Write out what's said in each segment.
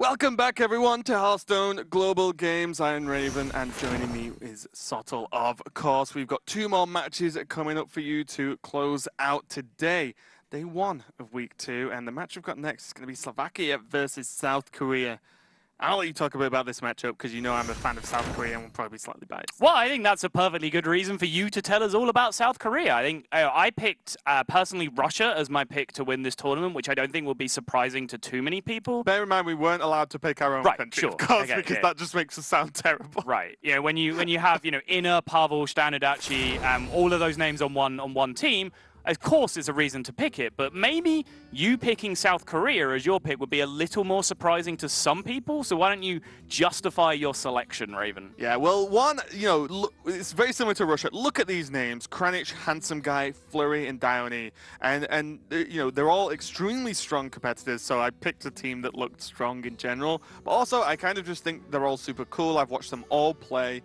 Welcome back, everyone, to Hearthstone Global Games. I'm Raven, and joining me is Sottle, of course. We've got two more matches coming up for you to close out today. Day one of week two, and the match we've got next is going to be Slovakia versus South Korea. I'll let you talk a bit about this matchup because you know I'm a fan of South Korea and will probably be slightly biased. Well, I think that's a perfectly good reason for you to tell us all about South Korea. I think I picked, personally, Russia as my pick to win this tournament, which I don't think will be surprising to too many people. Bear in mind, we weren't allowed to pick our own country, of course, because that just makes us sound terrible. Right. You know, when you have, Inner, Pavel, Standardachi, all of those names on one team, of course, it's a reason to pick it, but maybe you picking South Korea as your pick would be a little more surprising to some people. So why don't you justify your selection, Raven? Yeah, well, one, look, it's very similar to Russia. Look at these names: Kranich, Handsome Guy, Flurry, and Dione. And they're all extremely strong competitors, so I picked a team that looked strong in general. But also, I kind of just think they're all super cool. I've watched them all play.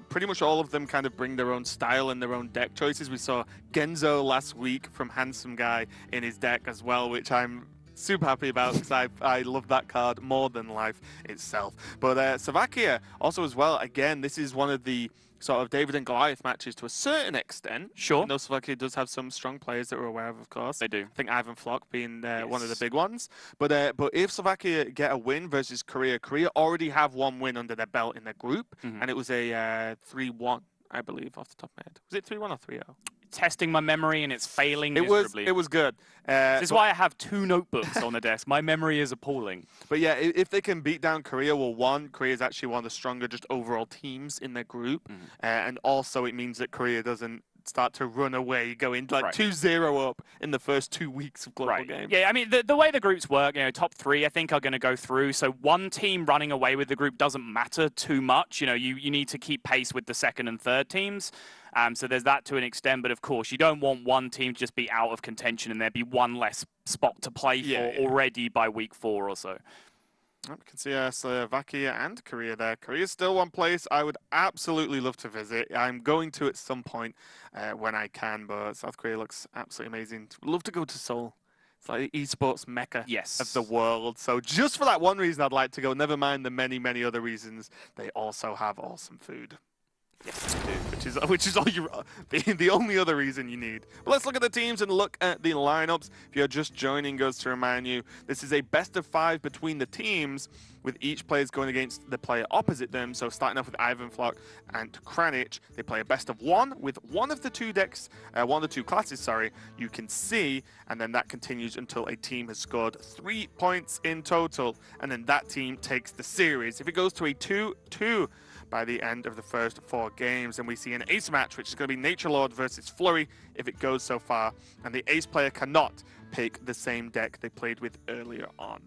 Pretty much all of them kind of bring their own style and their own deck choices. We saw Genzo last week from Handsome Guy in his deck as well, which I'm super happy about because I love that card more than life itself. But Slovakia also as well, again, this is one of the sort of David and Goliath matches to a certain extent. Sure. I know Slovakia does have some strong players that we're aware of course. They do. I think Ivan Flock being one of the big ones. But if Slovakia get a win versus Korea, Korea already have one win under their belt in their group, and it was a 3-1, I believe, off the top of my head. Was it 3-1 or 3-0? Testing my memory and it's failing miserably. It was good. This is why I have 2 notebooks on the desk. My memory is appalling. But yeah, if they can beat down Korea, well, one, Korea is actually one of the stronger just overall teams in their group. And also it means that Korea doesn't start to run away, going like 2-0 up in the first 2 weeks of global games. Yeah, I mean, the way the groups work, top 3, I think, are going to go through. So one team running away with the group doesn't matter too much. You need to keep pace with the second and third teams. So there's that to an extent, but of course, you don't want one team to just be out of contention and there be one less spot to play for already by week 4 or so. We can see Slovakia and Korea there. Korea's still one place I would absolutely love to visit. I'm going to at some point when I can, but South Korea looks absolutely amazing. Love to go to Seoul. It's like the esports mecca of the world. So just for that one reason, I'd like to go. Never mind the many, many other reasons. They also have awesome food. Yes, they do, which is all the only other reason you need. But let's look at the teams and look at the lineups. If you're just joining us, to remind you, this is a best of 5 between the teams, with each player going against the player opposite them. So starting off with Ivan Flock and Kranich, they play a best of 1 with one of the 2 decks, one of the 2 classes, sorry, you can see, and then that continues until a team has scored 3 points in total, and then that team takes the series. If it goes to a 2-2 by the end of the first 4 games, and we see an ace match, which is going to be Nature Lord versus Flurry if it goes so far, and the ace player cannot pick the same deck they played with earlier on.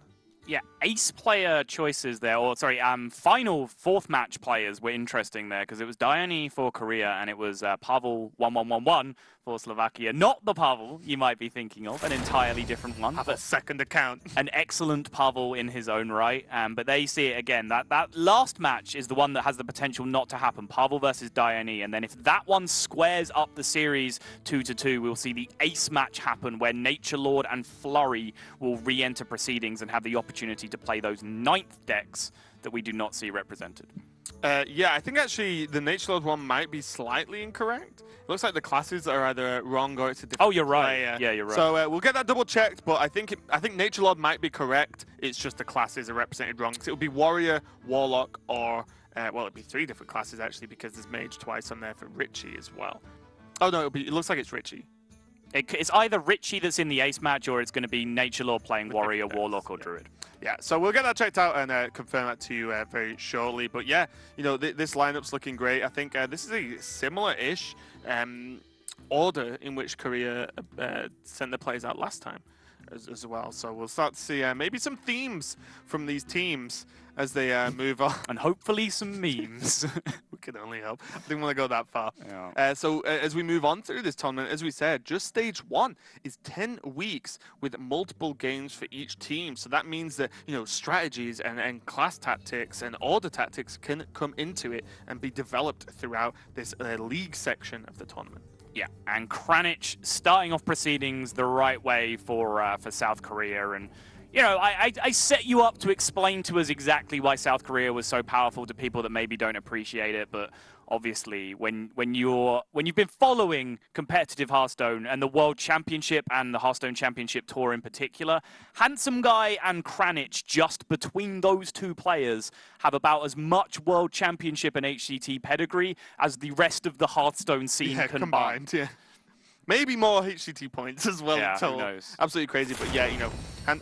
Yeah, ace player choices there, or sorry, final 4th match players were interesting there because it was Dione for Korea and it was Pavel 1111 for Slovakia. Not the Pavel you might be thinking of, an entirely different one. Have a second account. An excellent Pavel in his own right, but they see it again. That last match is the one that has the potential not to happen. Pavel versus Dione, and then if that one squares up the series 2-2, we'll see the ace match happen where Nature Lord and Flurry will re-enter proceedings and have the opportunity to play those 9th decks that we do not see represented. Yeah, I think actually the Nature Lord one might be slightly incorrect. It looks like the classes are either wrong or it's a different you're right. player. Yeah, you're right. So we'll get that double checked, but I think Nature Lord might be correct. It's just the classes are represented wrong. So it would be Warrior, Warlock, or well, it'd be 3 different classes actually because there's Mage twice on there for Richie as well. Oh no, it looks like it's Richie. It's either Richie that's in the ace match or it's going to be Nature Lord playing Warrior, Warlock, or Druid. Yeah, so we'll get that checked out and confirm that to you very shortly. But yeah, this lineup's looking great. I think this is a similar-ish order in which Korea sent the players out last time as well. So we'll start to see maybe some themes from these teams as they move on. And hopefully some memes. We can only hope. I didn't want to go that far. Yeah. So as we move on through this tournament, as we said, just stage 1 is 10 weeks with multiple games for each team. So that means that, strategies and class tactics and order tactics can come into it and be developed throughout this league section of the tournament. Yeah, and Kranich starting off proceedings the right way for South Korea, and you know, I set you up to explain to us exactly why South Korea was so powerful to people that maybe don't appreciate it, but obviously when you've been following competitive Hearthstone and the World Championship and the Hearthstone Championship Tour in particular, Handsome Guy and Kranich, just between those two players, have about as much World Championship and HCT pedigree as the rest of the Hearthstone scene combined. Yeah. Maybe more HCT points as well. Yeah, who knows? Absolutely crazy. But yeah, you know,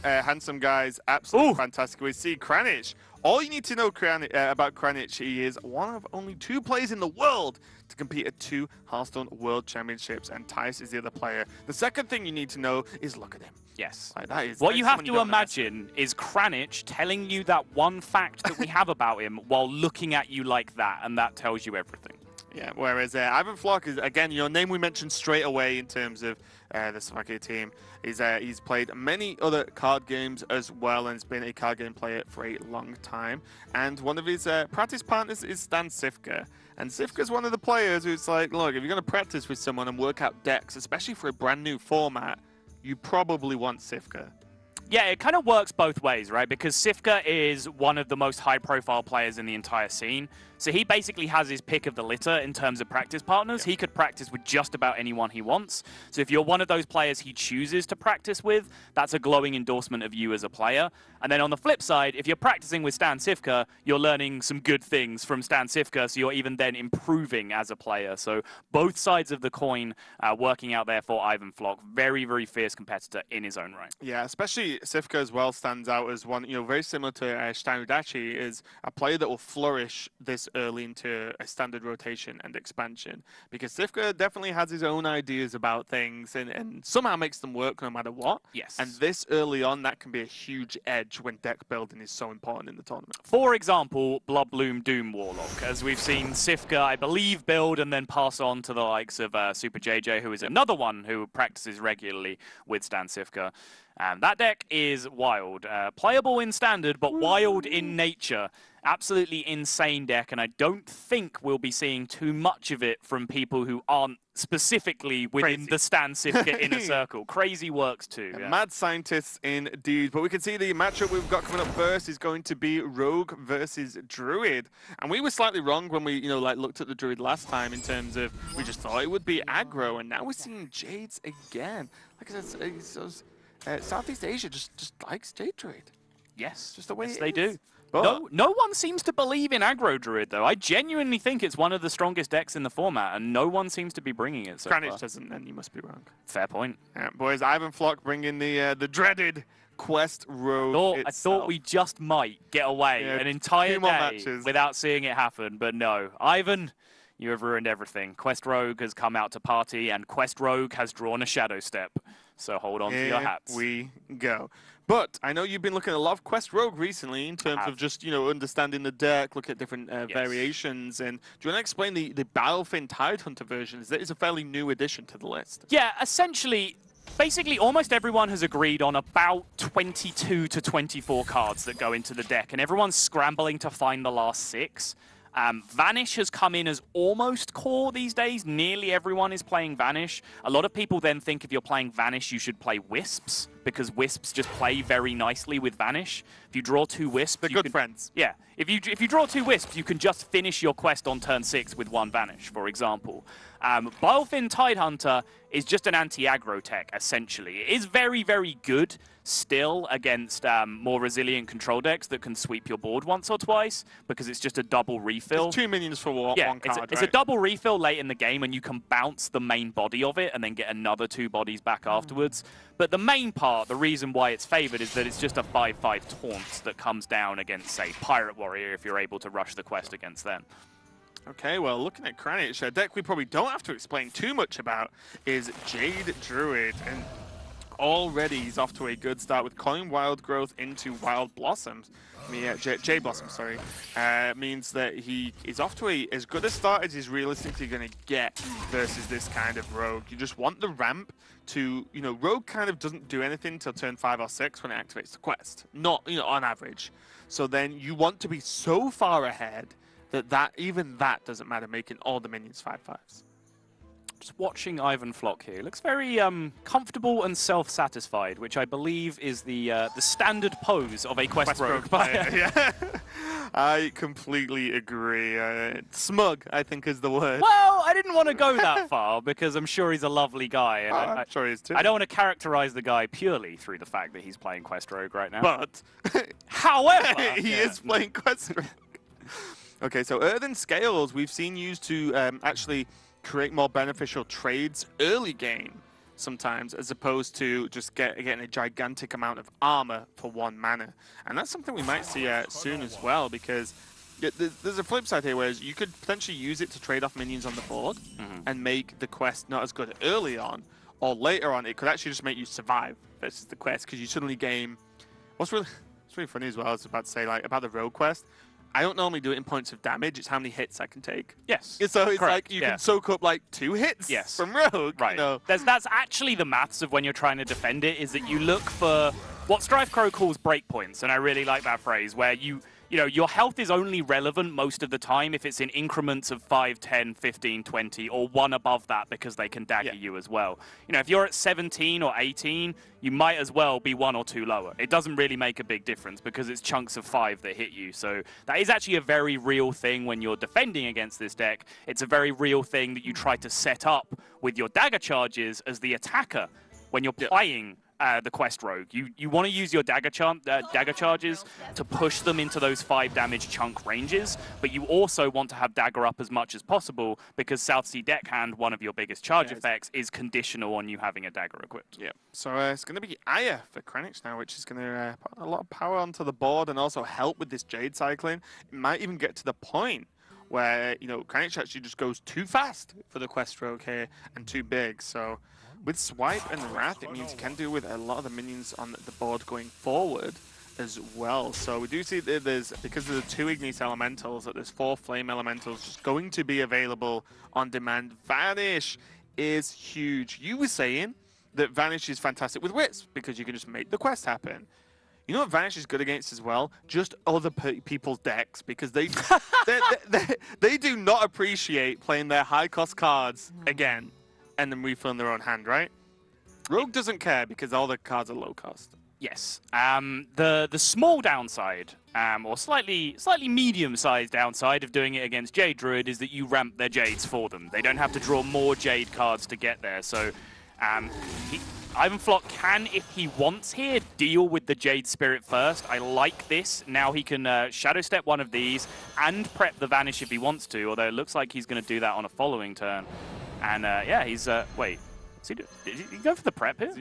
Handsome Guy's absolutely fantastic. We see Kranich. All you need to know about Kranich, he is one of only 2 players in the world to compete at 2 Hearthstone World Championships, and Tice is the other player. The second thing you need to know is look at him. Yes. Like, that is, what you have to imagine is Kranich telling you that one fact that we have about him while looking at you like that, and that tells you everything. Yeah, whereas Ivan Flock is, again, your name we mentioned straight away in terms of the Slovakia team. He's played many other card games as well, and has been a card game player for a long time. And one of his practice partners is Stan Sivka. And Sivka's one of the players who's like, look, if you're going to practice with someone and work out decks, especially for a brand new format, you probably want Sivka. Yeah, it kind of works both ways, right? Because Sivka is one of the most high-profile players in the entire scene. So he basically has his pick of the litter in terms of practice partners. He could practice with just about anyone he wants. So if you're one of those players he chooses to practice with, that's a glowing endorsement of you as a player. And then on the flip side, if you're practicing with Stan Sivka, you're learning some good things from Stan Sivka, so you're even then improving as a player. So both sides of the coin working out there for Ivan Flock. Very, very fierce competitor in his own right. Yeah, especially Sivka as well stands out as one, you know, very similar to Stein Udachi, is a player that will flourish this early into a standard rotation and expansion, because Sivka definitely has his own ideas about things and somehow makes them work no matter what. Yes. And this early on, that can be a huge edge when deck building is so important in the tournament. For example, Bloodbloom Doom Warlock, as we've seen Sivka, I believe, build and then pass on to the likes of Super JJ, who is another one who practices regularly with Stan Sivka. That deck is wild. Playable in standard, but wild in nature. Absolutely insane deck, and I don't think we'll be seeing too much of it from people who aren't specifically within the Stan Sivka inner circle. Crazy works too. Yeah. Mad scientists indeed. But we can see the matchup we've got coming up first is going to be Rogue versus Druid. And we were slightly wrong when we, looked at the Druid last time in terms of we just thought it would be aggro, and now we're seeing Jades again. Like I said, Southeast Asia just likes Jade Druid. Yes, just the way they do. But no one seems to believe in aggro Druid, though. I genuinely think it's one of the strongest decks in the format, and no one seems to be bringing it so far. Kranich doesn't, then you must be wrong. Fair point. Yeah, boys, Ivan Flock bringing the dreaded Quest Rogue. I thought we just might get away an entire day without seeing it happen, but no. Ivan, you have ruined everything. Quest Rogue has come out to party, and Quest Rogue has drawn a Shadow Step. So hold on to your hats. We go. But I know you've been looking at a lot of Quest Rogue recently in terms of just, understanding the deck, look at different variations. And do you want to explain the Battlefin Tidehunter version? It's a fairly new addition to the list. Yeah, essentially, basically almost everyone has agreed on about 22 to 24 cards that go into the deck, and everyone's scrambling to find the last 6. Vanish has come in as almost core these days. Nearly everyone is playing Vanish. A lot of people then think if you're playing Vanish, you should play Wisps, because Wisps just play very nicely with Vanish. If you draw 2 Wisps... They're good friends. Yeah. If you draw 2 Wisps, you can just finish your quest on turn 6 with 1 Vanish, for example. Balefin Tidehunter is just an anti-aggro tech, essentially. It is very, very good still against more resilient control decks that can sweep your board once or twice, because it's just a double refill. It's 2 minions for one card, it's a double refill late in the game, and you can bounce the main body of it and then get another 2 bodies back afterwards. But the main part, the reason why it's favored, is that it's just a 5/5 taunt that comes down against, say, Pirate Warrior, if you're able to rush the quest against them. Okay, well, looking at Kranich, a deck we probably don't have to explain too much about is Jade Druid. And already he's off to a good start with calling Wild Growth into Wild Blossoms. Jade Blossom, sorry. Means that he is off to as good a start as he's realistically going to get versus this kind of Rogue. You just want the ramp to, Rogue kind of doesn't do anything till turn 5 or 6 when it activates the quest. Not, on average. So then you want to be so far ahead that even that doesn't matter, making all the minions 5/5s. Just watching Ivan Flock here. Looks very comfortable and self-satisfied, which I believe is the standard pose of a Quest Rogue player. Yeah. I completely agree. Smug, I think, is the word. Well, I didn't want to go that far because I'm sure he's a lovely guy. And I'm sure he is too. I don't want to characterize the guy purely through the fact that he's playing Quest Rogue right now. But, however, he is playing Quest Rogue. Okay, so Earthen Scales we've seen used to actually create more beneficial trades early game sometimes, as opposed to just getting a gigantic amount of armor for 1 mana. And that's something we might see soon as well, because there's a flip side here, whereas you could potentially use it to trade off minions on the board and make the quest not as good early on, or later on it could actually just make you survive versus the quest, because you suddenly gain... What's really funny as well, I was about to say, like, about the rogue quest, I don't normally do it in points of damage, it's how many hits I can take. Yes. So it's correct. like you can soak up like 2 hits from rogue. Right. You know? That's actually the maths of when you're trying to defend it, is that you look for what Strife Crow calls breakpoints, and I really like that phrase, where you know, your health is only relevant most of the time if it's in increments of 5, 10, 15, 20, or 1 above that because they can dagger you as well. You know, if you're at 17 or 18, you might as well be 1 or 2 lower. It doesn't really make a big difference because it's chunks of 5 that hit you. So that is actually a very real thing when you're defending against this deck. It's a very real thing that you try to set up with your dagger charges as the attacker when you're playing the Quest Rogue. You want to use your dagger charges to push them into those 5 damage chunk ranges, but you also want to have dagger up as much as possible because South Sea Deckhand, one of your biggest charge effects, is conditional on you having a dagger equipped. Yeah. So it's going to be Aya for Kranich now, which is going to put a lot of power onto the board and also help with this Jade cycling. It might even get to the point where, you know, Kranich actually just goes too fast for the Quest Rogue here and too big. So with Swipe and Wrath, it means you can deal with a lot of the minions on the board going forward as well. So we do see that there's, because of the 2 Ignis Elementals, that there's 4 Flame Elementals just going to be available on demand. Vanish is huge. You were saying that Vanish is fantastic with Wits because you can just make the quest happen. You know what Vanish is good against as well? Just other people's decks, because they they do not appreciate playing their high-cost cards again and then refilling their own hand, right? Rogue doesn't care because all the cards are low cost. Yes. The small downside, or slightly medium-sized downside of doing it against Jade Druid is that you ramp their Jades for them. They don't have to draw more Jade cards to get there. So Ivan Flock can, if he wants here, deal with the Jade Spirit first. I like this. Now he can Shadow Step one of these and prep the Vanish if he wants to, although it looks like he's going to do that on a following turn. And yeah, he's... wait, what's he do? Did he go for the prep here?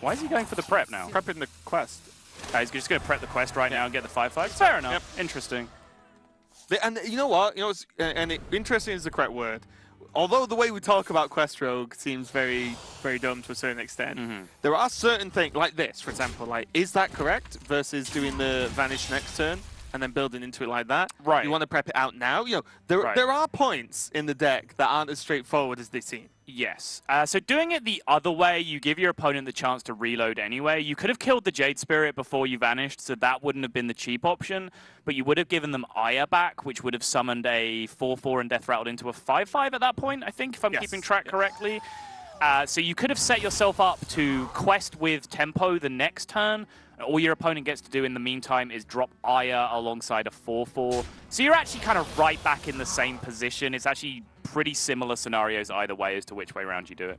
Why is he going for the prep now? Prepping the quest. He's just going to prep the quest right now and get the 5/5. Fair enough. Yep. Interesting. And you know what? You know, interesting is the correct word. Although the way we talk about Quest Rogue seems very, very dumb to a certain extent, there are certain things, like this, for example, like, is that correct versus doing the Vanish next turn and then building into it like that? Right. You want to prep it out now? You know, there are points in the deck that aren't as straightforward as they seem. Yes. So doing it the other way, you give your opponent the chance to reload anyway. You could have killed the Jade Spirit before you vanished, so that wouldn't have been the cheap option. But you would have given them Aya back, which would have summoned a 4/4 and death rattled into a 5/5 at that point, I think, if I'm keeping track correctly. So you could have set yourself up to quest with tempo the next turn. All your opponent gets to do in the meantime is drop Aya alongside a 4/4. So you're actually kind of right back in the same position. It's actually pretty similar scenarios either way as to which way around you do it.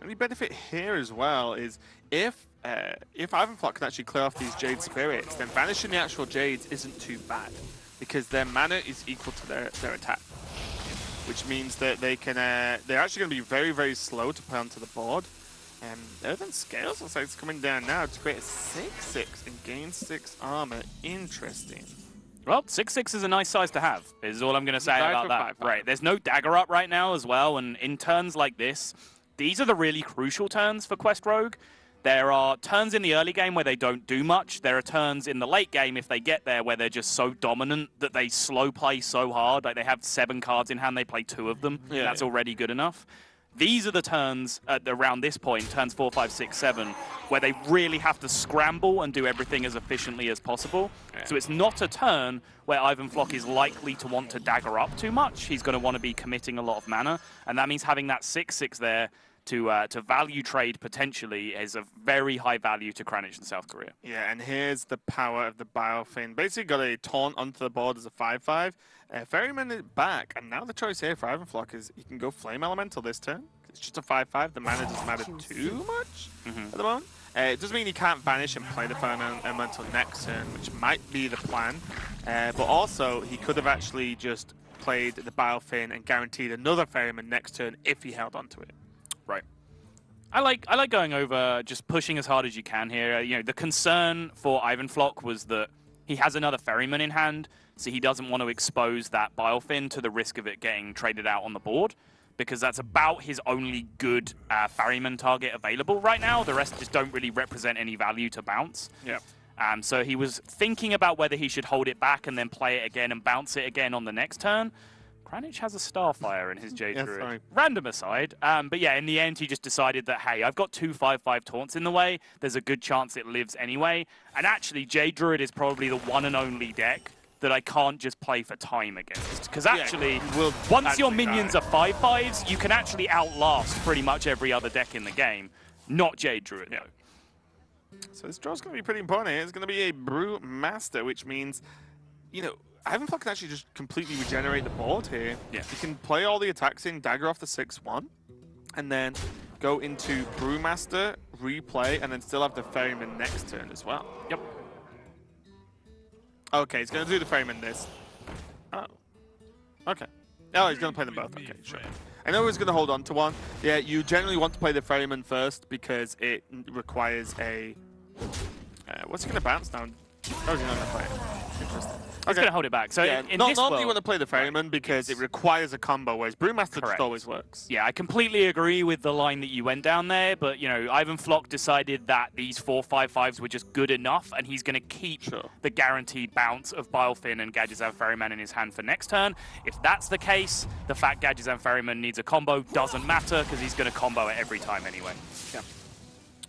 And the benefit here as well is if Ivan Flock can actually clear off these Jade Spirits, then banishing the actual Jades isn't too bad, because their mana is equal to their attack, which means that they can they're actually going to be very, very slow to play onto the board. And Earthen Scales looks like it's coming down now to create a 6/6 and gain 6 armor. Interesting. Well, 6/6 is a nice size to have, is all I'm going to say about that. 5/5. Right, there's no dagger up right now as well, and in turns like this, these are the really crucial turns for Quest Rogue. There are turns in the early game where they don't do much. There are turns in the late game, if they get there, where they're just so dominant that they slow play so hard. Like, they have 7 cards in hand, they play 2 of them. That's already good enough. These are the turns around this point, turns 4, 5, 6, 7, where they really have to scramble and do everything as efficiently as possible. Yeah. So it's not a turn where Ivan Flock is likely to want to dagger up too much. He's going to want to be committing a lot of mana, and that means having that 6/6 there to value trade potentially is a very high value to Kranich in South Korea. Yeah, and here's the power of the Biofin. Basically got a taunt onto the board as a 5/5. Ferryman it back, and now the choice here for Ivanflock is he can go Flame Elemental this turn. It's just a 5/5. The mana doesn't matter too much at the moment. It doesn't mean he can't vanish and play the Flame Elemental next turn, which might be the plan. But also, he could have actually just played the Biofin and guaranteed another Ferryman next turn if he held onto it. Right. I like going over, just pushing as hard as you can here. You know, the concern for Ivan Flock was that he has another Ferryman in hand, so he doesn't want to expose that Biofin to the risk of it getting traded out on the board, because that's about his only good Ferryman target available right now. The rest just don't really represent any value to bounce. Yeah. So he was thinking about whether he should hold it back and then play it again and bounce it again on the next turn. Kranich has a Starfire in his Jade Druid. Sorry. Random aside. But yeah, in the end, he just decided that, hey, I've got 2 5/5 taunts in the way. There's a good chance it lives anyway. And actually, Jade Druid is probably the one and only deck that I can't just play for time against. Because actually, once your minions are 5/5s, you can actually outlast pretty much every other deck in the game. Not Jade Druid, though. So this draw's going to be pretty important here. It's going to be a Brew Master, which means, you know, Ivanflock can actually just completely regenerate the board here. Yeah. You can play all the attacks in, dagger off the 6/1, and then go into Brewmaster, replay, and then still have the Ferryman next turn as well. Yep. Okay, he's going to do the Ferryman this. Oh. Okay. Oh, he's going to play them both. Okay, sure. I know he's going to hold on to one. Yeah, you generally want to play the Ferryman first because it requires a... what's he going to bounce now? Oh, he's not going to play it. Interesting. He's going to hold it back. So yeah, in normally this world, you want to play the Ferryman because it requires a combo, whereas Brewmaster just always works. Yeah, I completely agree with the line that you went down there, but, you know, Ivan Flock decided that these 4 5/5s were just good enough, and he's going to keep the guaranteed bounce of Biofin and Gadgetzan Ferryman in his hand for next turn. If that's the case, the fact Gadgetzan Ferryman needs a combo doesn't matter, because he's going to combo it every time anyway. Yeah.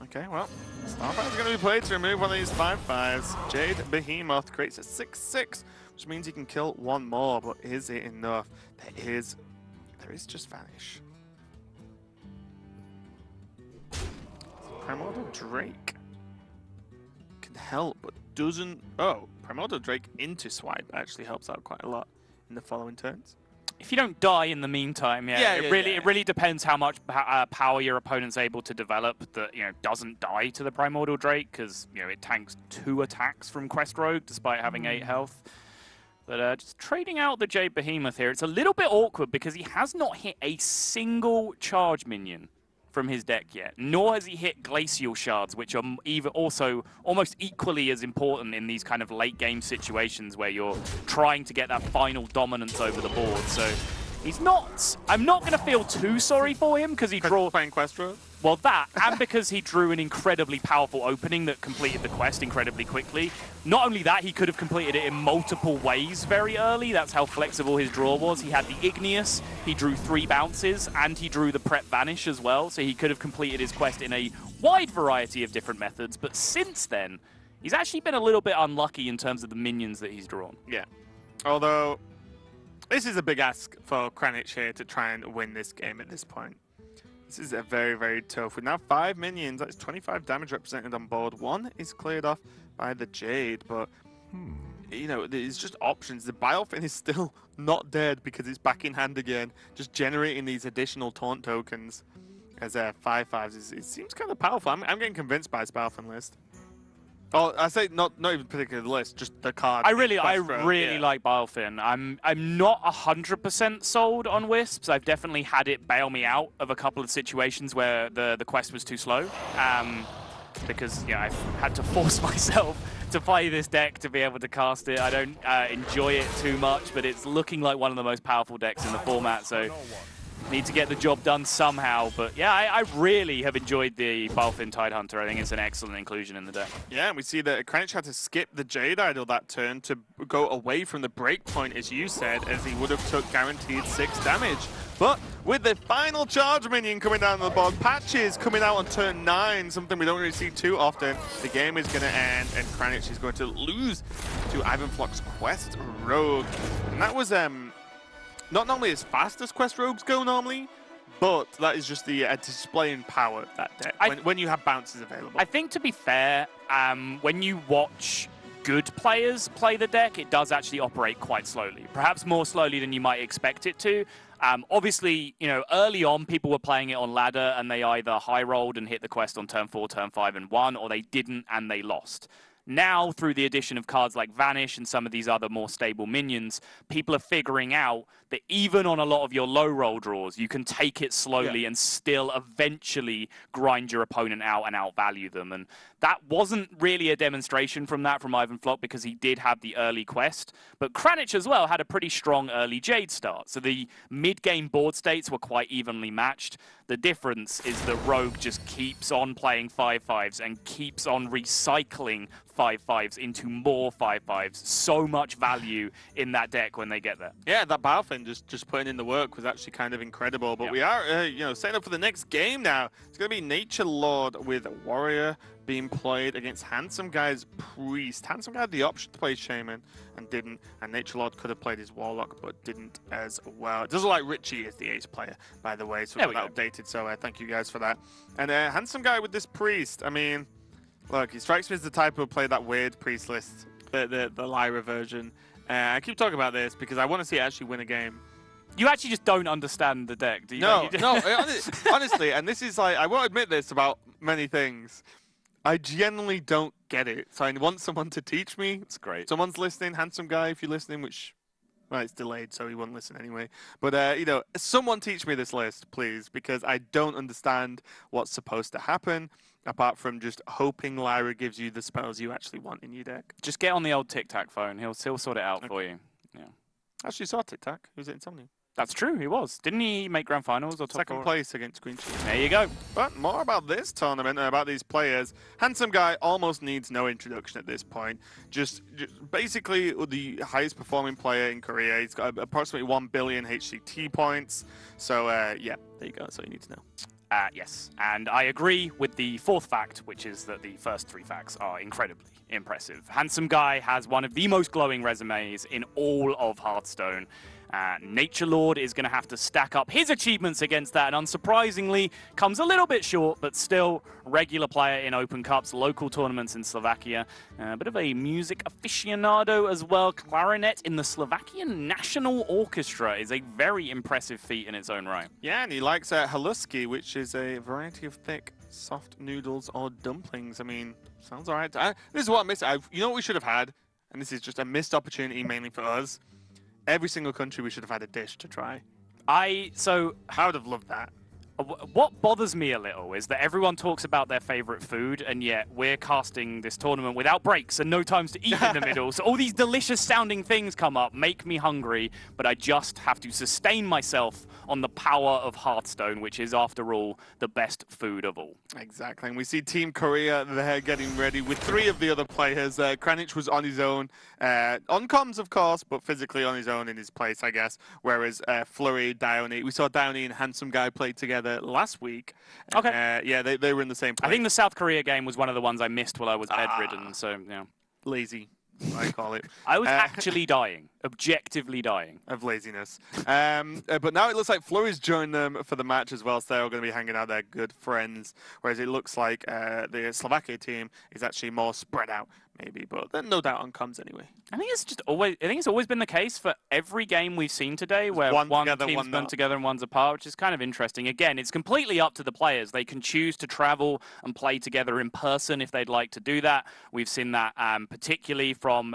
Okay, well, Starfire is going to be played to remove one of these 5/5s. Jade Behemoth creates a 6/6, which means he can kill one more, but is it enough? There is just Vanish. Primordial Drake can help, but doesn't... Oh, Primordial Drake into Swipe actually helps out quite a lot in the following turns. If you don't die in the meantime, it really depends how much power your opponent's able to develop that, you know, doesn't die to the Primordial Drake, because, you know, it tanks 2 attacks from Quest Rogue despite having 8 health. But just trading out the Jade Behemoth here, it's a little bit awkward because he has not hit a single charge minion from his deck yet, nor has he hit Glacial Shards, which are also almost equally as important in these kind of late game situations where you're trying to get that final dominance over the board. So he's not... I'm not going to feel too sorry for him because he drew... Playing Quest Rogue? Well, that, and because he drew an incredibly powerful opening that completed the quest incredibly quickly. Not only that, he could have completed it in multiple ways very early. That's how flexible his draw was. He had the Igneous, he drew 3 bounces, and he drew the Prep Vanish as well. So he could have completed his quest in a wide variety of different methods. But since then, he's actually been a little bit unlucky in terms of the minions that he's drawn. Yeah. Although, this is a big ask for Kranich here to try and win this game at this point. This is a very, very tough. With now 5 minions, that's 25 damage represented on board. 1 is cleared off by the Jade, but, you know, there's just options. The Biofin is still not dead because it's back in hand again, just generating these additional taunt tokens as 5/5s. It seems kind of powerful. I'm getting convinced by this Biofin list. Oh, I say not even particularly the list, just the card. I really like Biofin. I'm not 100% sold on Wisps. I've definitely had it bail me out of a couple of situations where the quest was too slow. Because, you know, I've had to force myself to play this deck to be able to cast it. I don't enjoy it too much, but it's looking like one of the most powerful decks in the format. So Need to get the job done somehow. But yeah, I really have enjoyed the Balefin Tidehunter. I think it's an excellent inclusion in the deck. Yeah, and we see that Kranich had to skip the Jade Idol that turn to go away from the break point, as you said, as he would have took guaranteed 6 damage. But with the final charge minion coming down the board, Patches coming out on turn 9, something we don't really see too often, the game is going to end, and Kranich is going to lose to Ivan Flock's Quest Rogue. And that was not normally as fast as Quest Rogues go normally, but that is just the display in power of that deck when you have bounces available. I think, to be fair, when you watch good players play the deck, it does actually operate quite slowly, perhaps more slowly than you might expect it to. Obviously, you know, early on, people were playing it on ladder, and they either high-rolled and hit the quest on turn 4, turn 5, and won, or they didn't and they lost. Now, through the addition of cards like Vanish and some of these other more stable minions, people are figuring out that even on a lot of your low roll draws, you can take it slowly and still eventually grind your opponent out and outvalue them. And that wasn't really a demonstration from Ivan Flock, because he did have the early quest. But Kranich as well had a pretty strong early Jade start. So the mid-game board states were quite evenly matched. The difference is that Rogue just keeps on playing 5/5s and keeps on recycling 5/5s into more 5/5s. So much value in that deck when they get there. Yeah, that Balefin just putting in the work was actually kind of incredible. But we are, you know, setting up for the next game now. It's going to be Nature Lord with Warrior being played against Handsome Guy's Priest. Handsome Guy had the option to play Shaman and didn't, and Nature Lord could have played his Warlock but didn't as well. It doesn't look like Richie is the ace player, by the way, so we got that updated, so thank you guys for that. And Handsome Guy with this Priest, I mean, look, he strikes me as the type who play that weird Priest list, the Lyra version. I keep talking about this because I want to see it actually win a game. You actually just don't understand the deck, do you? No, honestly, and this is like, I won't admit this about many things. I genuinely don't get it. So I want someone to teach me. It's great. Someone's listening. Handsome Guy, if you're listening, which, well, it's delayed, so he won't listen anyway. But, you know, someone teach me this list, please, because I don't understand what's supposed to happen, apart from just hoping Lyra gives you the spells you actually want in your deck. Just get on the old Tic Tac phone. He'll sort it out for you. Yeah. Actually saw Tic Tac. Who's it? Insomnia. That's true, he was. Didn't he make grand finals or top Second 4? place against Green Sheet. There you go. But more about this tournament and about these players. Handsome Guy almost needs no introduction at this point. Just basically the highest performing player in Korea. He's got approximately 1 billion HCT points. So, yeah, there you go. That's all you need to know. Yes, and I agree with the 4th fact, which is that the first 3 facts are incredibly impressive. Handsome Guy has one of the most glowing resumes in all of Hearthstone. Nature Lord is going to have to stack up his achievements against that, and unsurprisingly comes a little bit short, but still regular player in Open Cups, local tournaments in Slovakia. A bit of a music aficionado as well. Clarinet in the Slovakian National Orchestra is a very impressive feat in its own right. Yeah, and he likes haluski, which is a variety of thick, soft noodles or dumplings. I mean, sounds all right. This is what I missed. You know what we should have had? And this is just a missed opportunity mainly for us. Every single country we should have had a dish to try. I would have loved that. What bothers me a little is that everyone talks about their favorite food, and yet we're casting this tournament without breaks and no times to eat in the middle. So all these delicious sounding things come up, make me hungry, but I just have to sustain myself on the power of Hearthstone, which is, after all, the best food of all. Exactly. And we see Team Korea there getting ready with 3 of the other players. Kranich was on his own, on comms, of course, but physically on his own in his place, I guess. Whereas Flurry, Dione, we saw Dione and Handsome Guy play together last week. Okay. Yeah, they were in the same place. I think the South Korea game was one of the ones I missed while I was bedridden, so, yeah. Lazy, I call it. I was actually dying. Objectively dying. Of laziness. But now it looks like Flurry's joined them for the match as well, so they're all going to be hanging out. They're good friends. Whereas it looks like the Slovakia team is actually more spread out, maybe. But then no doubt on comms anyway. I think it's always been the case for every game we've seen today, where one team's done together and one's apart, which is kind of interesting. Again, it's completely up to the players. They can choose to travel and play together in person if they'd like to do that. We've seen that particularly from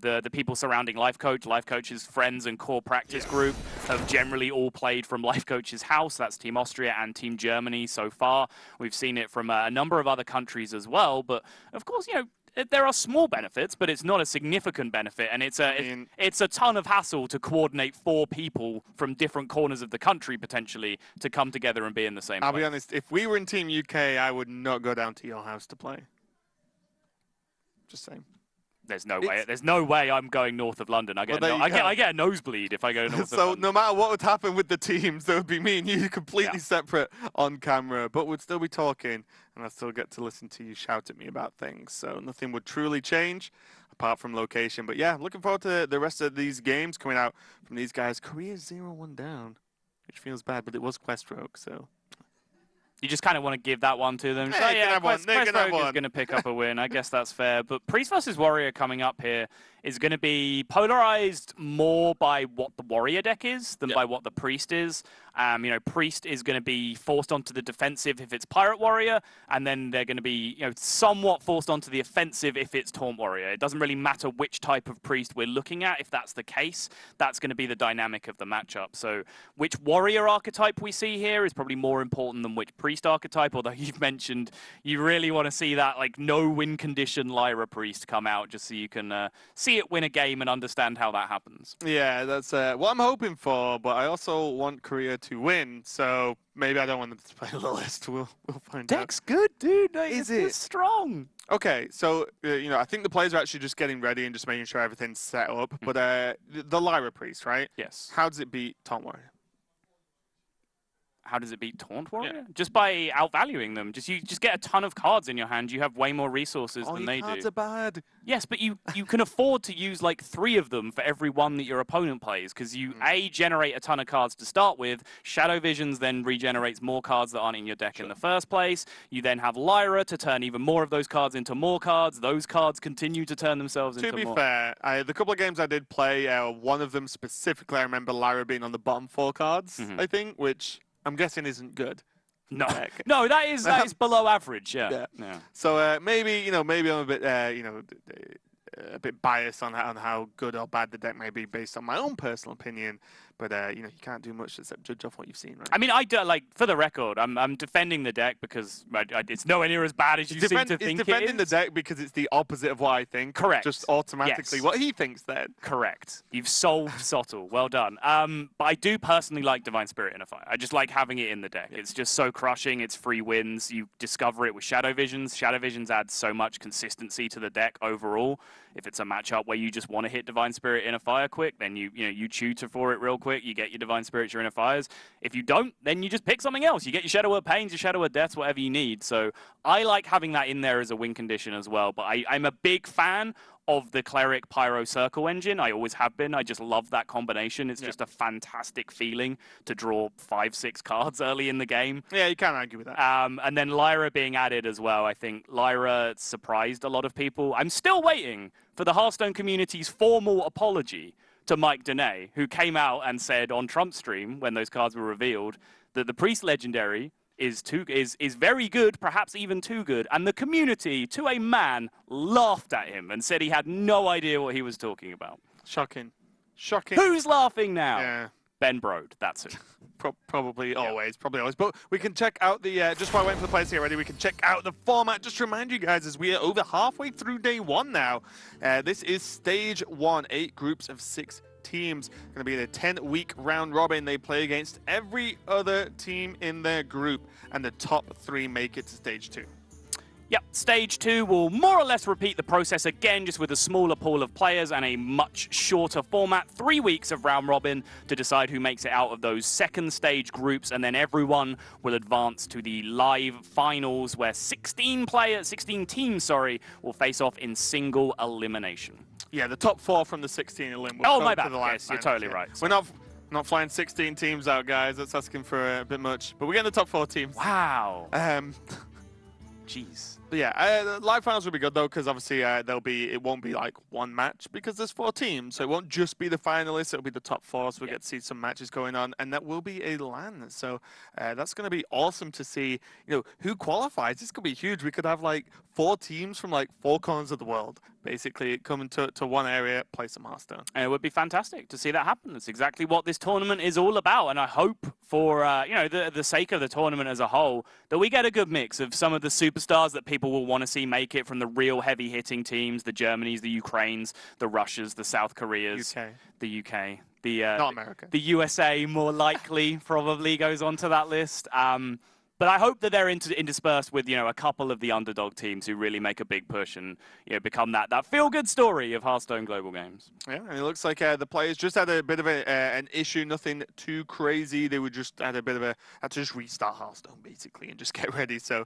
the people surrounding Life Coach. Life Coach's friends and core practice group have generally all played from Life Coach's house. That's Team Austria and Team Germany so far. We've seen it from a number of other countries as well. But of course, you know, There are small benefits, but it's not a significant benefit, and it's a ton of hassle to coordinate 4 people from different corners of the country potentially to come together and be in the same place. I'll be honest, if we were in Team UK, I would not go down to your house to play. Just saying. There's no way I'm going north of London. I get a nosebleed if I go north of London. So no matter what would happen with the teams, there would be me and you completely separate on camera, but we'd still be talking, and I'd still get to listen to you shout at me about things. So nothing would truly change apart from location. But yeah, looking forward to the rest of these games coming out from these guys. Korea's 0-1 down, which feels bad, but it was Questroke, so... You just kind of want to give that one to them. Questroke is going to pick up a win. I guess that's fair. But Priest versus Warrior coming up here is going to be polarized more by what the Warrior deck is than by what the Priest is. Priest is going to be forced onto the defensive if it's Pirate Warrior, and then they're going to be somewhat forced onto the offensive if it's Taunt Warrior. It doesn't really matter which type of Priest we're looking at. If that's the case, that's going to be the dynamic of the matchup. So which Warrior archetype we see here is probably more important than which Priest archetype, although you've mentioned you really want to see that no win condition Lyra Priest come out just so you can see it win a game and understand how that happens. Yeah, that's what I'm hoping for, but I also want Korea to win, so maybe I don't want them to play Lilith. We'll find out. Deck's good, dude. Is it's strong. Okay, so I think the players are actually just getting ready and just making sure everything's set up. But the Lyra Priest, right? Yes. How does it beat Taunt Warrior? How does it beat Taunt Warrior? Yeah. Just by outvaluing them. You just get a ton of cards in your hand. You have way more resources than they do. Cards are bad. Yes, but you can afford to use 3 of them for every one that your opponent plays, because you generate a ton of cards to start with. Shadow Visions then regenerates more cards that aren't in your deck in the first place. You then have Lyra to turn even more of those cards into more cards. Those cards continue to turn themselves into more. To be fair, the couple of games I did play, one of them specifically, I remember Lyra being on the bottom 4 cards, I think, which I'm guessing isn't good. No, that is below average. Yeah. So maybe I'm a bit a bit biased on how good or bad the deck may be based on my own personal opinion. But you can't do much except judge off what you've seen, right? I mean, I do, for the record, I'm defending the deck because it's nowhere near as bad as you seem to think it is. He's defending the deck because it's the opposite of what I think. Correct. Just automatically what he thinks then. Correct. You've solved Sottle. Well done. But I do personally like Divine Spirit in a fight. I just like having it in the deck. It's just so crushing. It's free wins. You discover it with Shadow Visions. Shadow Visions adds so much consistency to the deck overall. If it's a matchup where you just want to hit Divine Spirit in a fire quick, then you tutor for it real quick. You get your Divine Spirits, your Inner Fires. If you don't, then you just pick something else. You get your Shadow Word Pains, your Shadow Word Deaths, whatever you need. So I like having that in there as a win condition as well. But I'm a big fan of the Cleric Pyro Circle engine. I always have been. I just love that combination. It's just a fantastic feeling to draw 5-6 cards early in the game. Yeah, you can't argue with that. And then Lyra being added as well. I think Lyra surprised a lot of people. I'm still waiting for the Hearthstone community's formal apology to Mike Dene, who came out and said on Trump's stream when those cards were revealed that the Priest Legendary is very good, perhaps even too good, and the community, to a man, laughed at him and said he had no idea what he was talking about. Shocking. Who's laughing now? Yeah. Ben Brode, that's it. Probably always. But we can check out the, just while I wait for the players here ready, we can check out the format. Just to remind you guys, as we are over halfway through day 1 now, this is stage 1, 8 groups of 6 teams. Going to be the 10-week round robin. They play against every other team in their group, and the top 3 make it to stage 2. Yep, stage 2 will more or less repeat the process again, just with a smaller pool of players and a much shorter format. 3 weeks of round robin to decide who makes it out of those second stage groups, and then everyone will advance to the live finals where 16 teams will face off in single elimination. Yeah, the top 4 from the 16 elim. Oh, my bad. Yes, you're totally right. We're not flying 16 teams out, guys. That's asking for a bit much. But we're getting the top 4 teams. Wow. Jeez. But yeah, live finals will be good though, because obviously it won't be like one match because there's 4 teams, so it won't just be the finalists. It'll be the top 4, so we'll get to see some matches going on, and that will be a LAN. So that's going to be awesome to see. Who qualifies. This could be huge. We could have like 4 teams from like 4 corners of the world, basically coming to one area, play some Hearthstone. And it would be fantastic to see that happen. That's exactly what this tournament is all about, and I hope for the sake of the tournament as a whole, that we get a good mix of some of the superstars that people will want to see make it from the real heavy-hitting teams, the Germanys, the Ukraines, the Russias, the South Koreas, the UK, not America, the USA more likely probably goes onto that list. But I hope that they're interspersed with, a couple of the underdog teams who really make a big push and, become that feel-good story of Hearthstone Global Games. Yeah, and it looks like the players just had a bit of an issue, nothing too crazy. They were just had to just restart Hearthstone basically and just get ready. So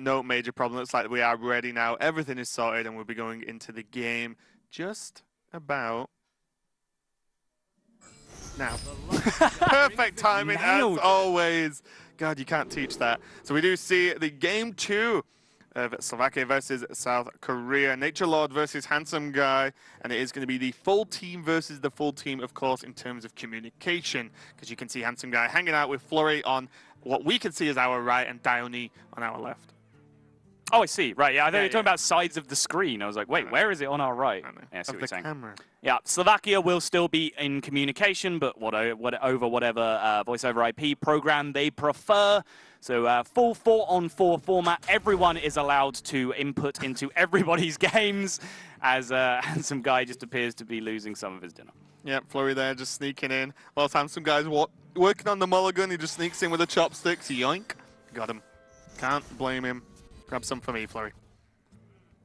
no major problem. Looks like we are ready now. Everything is sorted, and we'll be going into the game just about now. Perfect timing as always. God, you can't teach that. So we do see the game 2 of Slovakia versus South Korea. Nature Lord versus Handsome Guy. And it is going to be the full team versus the full team, of course, in terms of communication. Because you can see Handsome Guy hanging out with Flurry on what we can see as our right and Dione on our left. Oh, I see. Right, yeah. I thought you were talking about sides of the screen. I was like, wait, where is it on our right? Yeah, I see what you're saying. Camera. Yeah, Slovakia will still be in communication, but over whatever voice over IP program they prefer. So full 4-on-4 format. Everyone is allowed to input into everybody's games, as Handsome Guy just appears to be losing some of his dinner. Yep, Flurry there just sneaking in. Whilst Handsome Guy's working on the mulligan, he just sneaks in with the chopsticks. Yoink. Got him. Can't blame him. Grab some for me, Flurry.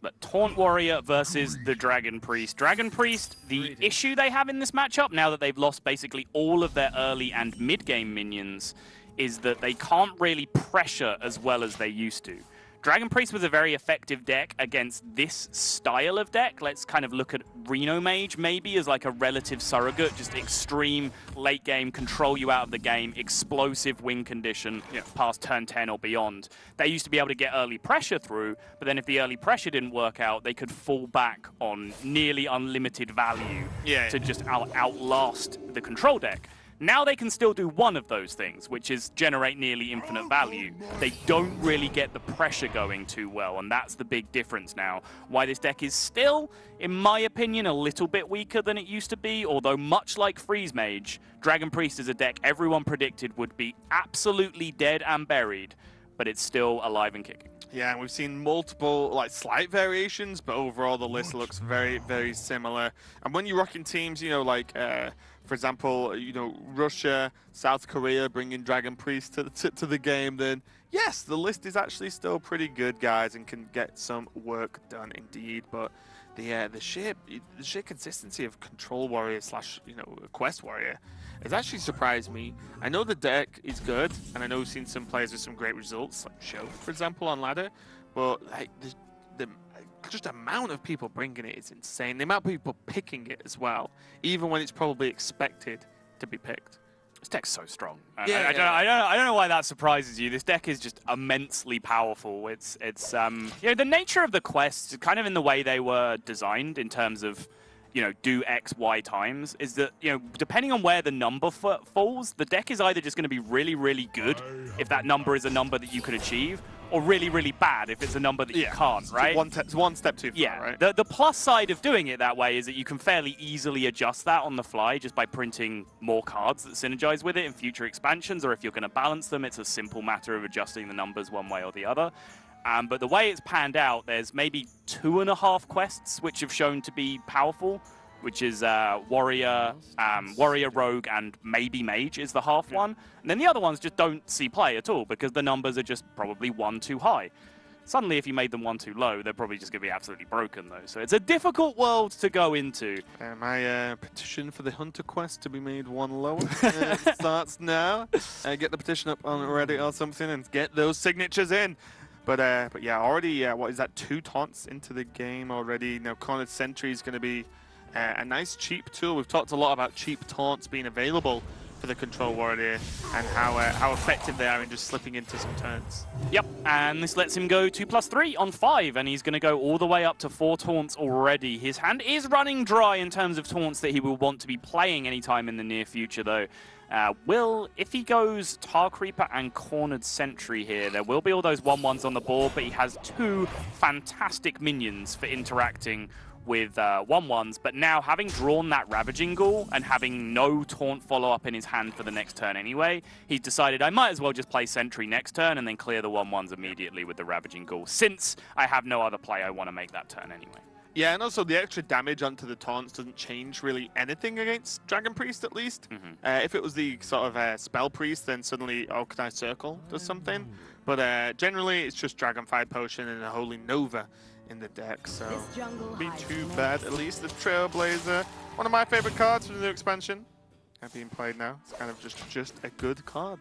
But Taunt Warrior versus the Dragon Priest. Dragon Priest, the issue they have in this matchup, now that they've lost basically all of their early and mid-game minions, is that they can't really pressure as well as they used to. Dragon Priest was a very effective deck against this style of deck. Let's kind of look at Reno Mage maybe as like a relative surrogate, just extreme late game, control you out of the game, explosive win condition past turn 10 or beyond. They used to be able to get early pressure through, but then if the early pressure didn't work out, they could fall back on nearly unlimited value to just outlast the control deck. Now they can still do one of those things, which is generate nearly infinite value. They don't really get the pressure going too well, and that's the big difference now. Why this deck is still, in my opinion, a little bit weaker than it used to be, although much like Freeze Mage, Dragon Priest is a deck everyone predicted would be absolutely dead and buried, but it's still alive and kicking. Yeah, and we've seen multiple, slight variations, but overall the list looks very, very similar. And when you're rocking teams, for example, Russia, South Korea bringing Dragon Priest to the game, then yes, the list is actually still pretty good, guys, and can get some work done indeed. But the sheer consistency of Control Warrior / Quest Warrior has actually surprised me. I know the deck is good, and I know we've seen some players with some great results, like Show, for example, on ladder, but the just amount of people bringing it is insane. The amount of people picking it as well, even when it's probably expected to be picked. This deck's so strong. I don't know why that surprises you. This deck is just immensely powerful. It's the nature of the quests, kind of in the way they were designed in terms of, do X, Y times, is that, depending on where the number falls, the deck is either just going to be really, really good if that number is a number that you could achieve, or really, really bad if it's a number that you can't, right? One step too far, right? The plus side of doing it that way is that you can fairly easily adjust that on the fly just by printing more cards that synergize with it in future expansions, or if you're going to balance them, it's a simple matter of adjusting the numbers one way or the other. But the way it's panned out, there's maybe 2.5 quests which have shown to be powerful, which is Warrior, Rogue, and maybe Mage is the half one. And then the other ones just don't see play at all because the numbers are just probably 1 too high. Suddenly, if you made them 1 too low, they're probably just going to be absolutely broken, though. So it's a difficult world to go into. My petition for the Hunter quest to be made 1 lower starts now. Get the petition up on Reddit or something and get those signatures in. But yeah, already, what is that, 2 taunts into the game already. Now, Cornered Sentry is going to be a nice cheap tool. We've talked a lot about cheap taunts being available for the Control Warrior and how effective they are in just slipping into some turns. Yep, and this lets him go 2+3 on 5, and he's going to go all the way up to 4 taunts already. His hand is running dry in terms of taunts that he will want to be playing anytime in the near future, though. If he goes Tar Creeper and Cornered Sentry here, there will be all those 1/1s on the board, but he has 2 fantastic minions for interacting with 1/1s, but now having drawn that Ravaging Ghoul and having no Taunt follow-up in his hand for the next turn anyway, he's decided I might as well just play Sentry next turn and then clear the 1/1s immediately with the Ravaging Ghoul, since I have no other play I want to make that turn anyway. Yeah, and also the extra damage onto the taunts doesn't change really anything against Dragon Priest, at least. If it was the sort of Spell Priest, then suddenly Organized Circle does something. But generally, it's just Dragonfire Potion and a Holy Nova in the deck, so be too bad. At least the Trailblazer, one of my favorite cards from the new expansion, being played now. It's kind of just a good card.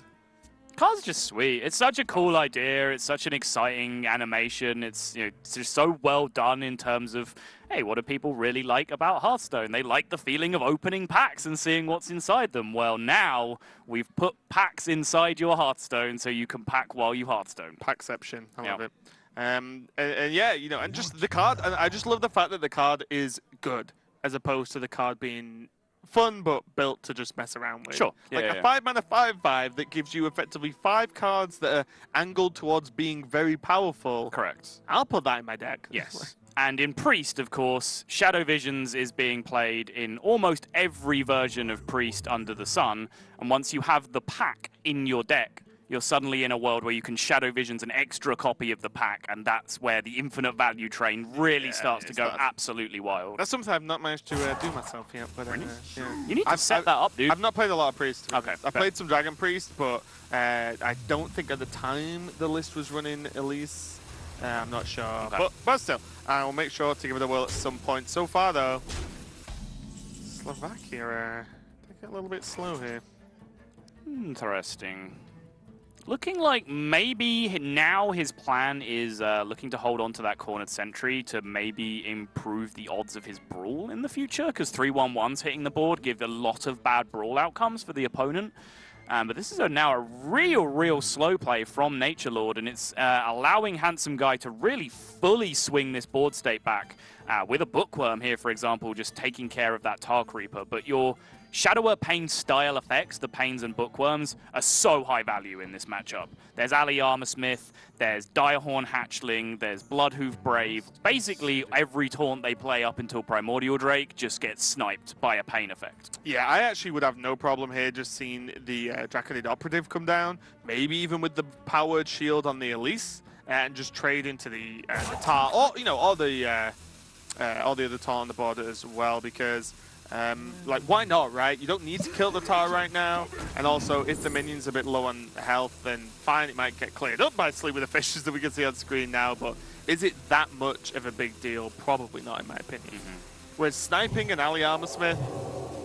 Card's just sweet. It's such a cool idea. It's such an exciting animation. It's, you know, it's just so well done in terms of, hey, what do people really like about Hearthstone? They like the feeling of opening packs and seeing what's inside them. Well, now we've put packs inside your Hearthstone so you can pack while you Hearthstone. Packception, I love it. And yeah, you know, and just the card, and I just love the fact that the card is good as opposed to the card being fun but built to just mess around with. Sure. Like a 5-mana 5/5 that gives you effectively 5 cards that are angled towards being very powerful. Correct. I'll put that in my deck. Yes. And in Priest, of course, Shadow Visions is being played in almost every version of Priest under the sun. And once you have the pack in your deck, you're suddenly in a world where you can Shadow Visions an extra copy of the pack, and that's where the infinite value train really starts to go absolutely wild. That's something I've not managed to do myself yet. But you need to set that up, dude. I've not played a lot of Priest. Okay. I played some Dragon Priest, but I don't think at the time the list was running Elise. I'm not sure. Okay. But still, I will make sure to give it a whirl at some point. So far, though, Slovakia taking it a little bit slow here. Interesting. Looking like maybe now his plan is looking to hold on to that cornered sentry to maybe improve the odds of his brawl in the future, because 3/1/1s hitting the board give a lot of bad brawl outcomes for the opponent. But this is now a real slow play from Nature Lord, and it's allowing Handsome Guy to really fully swing this board state back with a Bookworm here, for example, just taking care of that Tar Creeper. But your Shadower Pain style effects, the Pains and Bookworms, are so high value in this matchup. There's Ali Armorsmith, there's Direhorn Hatchling, there's Bloodhoof Brave. Basically, every taunt they play up until Primordial Drake just gets sniped by a Pain effect. Yeah, I actually would have no problem here just seeing the Draconid Operative come down, maybe even with the powered shield on the Elise, and just trade into the Tar, or, you know, all the other Tar on the board as well, because like, why not, right? You don't need to kill the Tar right now, and also if the minion's a bit low on health, then fine, it might get cleared up by Sleep with the Fishes that we can see on screen now, but is it that much of a big deal? Probably not, in my opinion. Whereas sniping an Ali Armorsmith,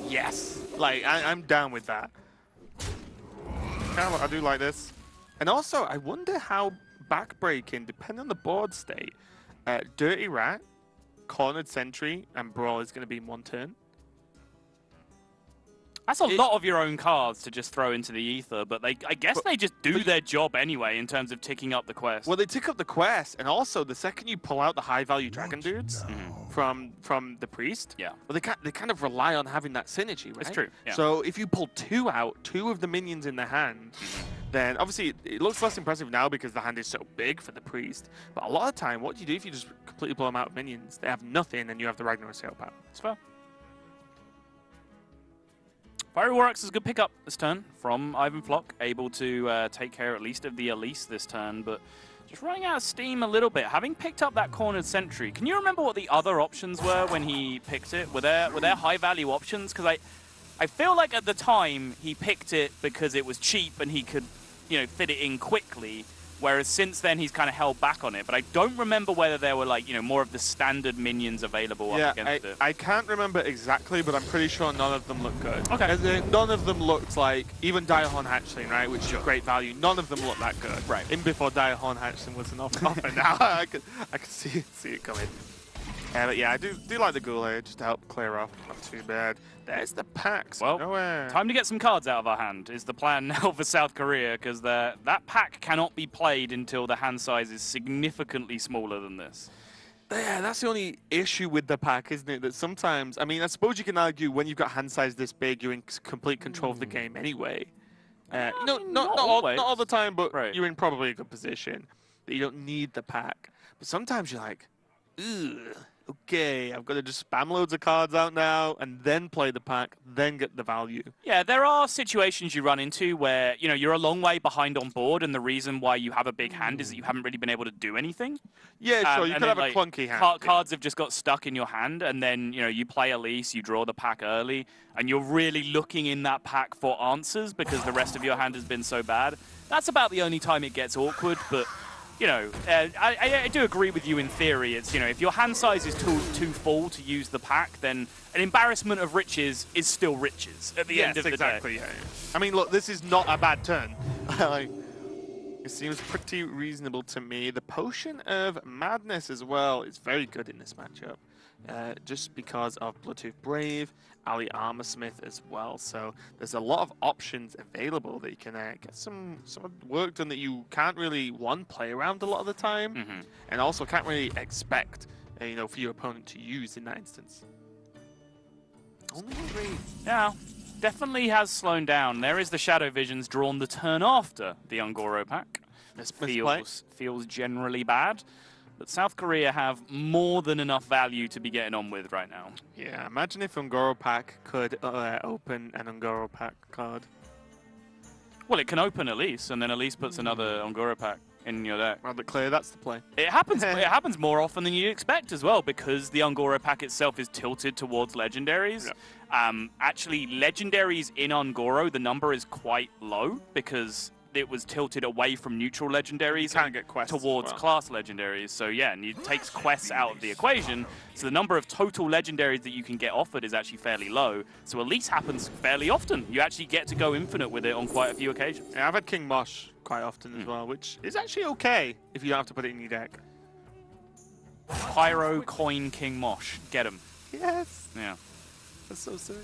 yes, like, I'm down with that. I do like this. And also, I wonder how backbreaking, depending on the board state, Dirty Rat, Cornered Sentry, and Brawl is going to be in one turn. That's a lot of your own cards to just throw into the ether, but I guess they just do their job anyway in terms of ticking up the quest. Well, they tick up the quest, and also the second you pull out the high-value dragon dudes from the priest, well, they kind of rely on having that synergy, right? It's true. Yeah. So if you pull 2 out, 2 of the minions in the hand, then obviously it looks less impressive now because the hand is so big for the priest. But a lot of the time, what do you do if you just completely blow them out of minions? They have nothing, and you have the Ragnaros help out. It's fair. Fiery War Axe is a good pickup this turn from Ivan Flock, able to take care at least of the Elise this turn, but just running out of steam a little bit. Having picked up that cornered sentry, can you remember what the other options were when he picked it? Were there high-value options? Because I feel like at the time he picked it because it was cheap and he could, you know, fit it in quickly. Whereas since then he's kind of held back on it, but I don't remember whether there were, like, you know, more of the standard minions available up against it. I can't remember exactly, but I'm pretty sure none of them look good. Okay. None of them looked like, even Direhorn Hatchling, right, which is great value, none of them looked that good. Right. Even before Direhorn Hatchling was an offer now, I could see it coming. But yeah, I do like the Ghoul here, just to help clear off. Not too bad. There's the packs. Well, time to get some cards out of our hand is the plan now for South Korea, because that pack cannot be played until the hand size is significantly smaller than this. Yeah, that's the only issue with the pack, isn't it? That sometimes, I mean, I suppose you can argue when you've got hand size this big, you're in complete control of the game anyway. Not all the time, but you're in probably a good position that you don't need the pack. But sometimes you're like, ugh. okay, I've got to just spam loads of cards out now and then play the pack, then get the value. Yeah, there are situations you run into where, you know, you're a long way behind on board, and the reason why you have a big hand is that you haven't really been able to do anything. Yeah, sure, you And could then, have a like, clunky hand. cards have just got stuck in your hand, and then, you know, you play Elise, you draw the pack early, and you're really looking in that pack for answers because the rest of your hand has been so bad. That's about the only time it gets awkward, but... You know, I do agree with you in theory. It's, you know, if your hand size is too full to use the pack, then an embarrassment of riches is still riches at the end of the exactly, day. yeah. I mean, look, this is not a bad turn. Like, it seems pretty reasonable to me. The Potion of Madness as well is very good in this matchup. Just because of Bloodtooth Brave, Ali Armorsmith as well. So there's a lot of options available that you can get some work done that you can't really, one, play around a lot of the time, and also can't really expect, you know, for your opponent to use in that instance. Only 3. Yeah, definitely has slowed down. There is the Shadow Visions drawn the turn after the Ungoro pack. This feels generally bad. But South Korea have more than enough value to be getting on with right now. Yeah, imagine if Ungoro pack could open an Ungoro pack card. Well, it can open Elise, and then Elise puts another Ungoro pack in your deck. Rather clear, that's the play. It happens. It happens more often than you expect as well, because the Ungoro pack itself is tilted towards legendaries. Yeah. Actually, legendaries in Ungoro, the number is quite low because it was tilted away from neutral legendaries and get quests towards class legendaries. So yeah, and it takes quests out of the equation. So the number of total legendaries that you can get offered is actually fairly low. So Elise happens fairly often. You actually get to go infinite with it on quite a few occasions. Yeah, I've had King Mosh quite often as well, which is actually okay if you don't have to put it in your deck. Pyro Coin King Mosh. Get him. Yes. Yeah. That's so sick.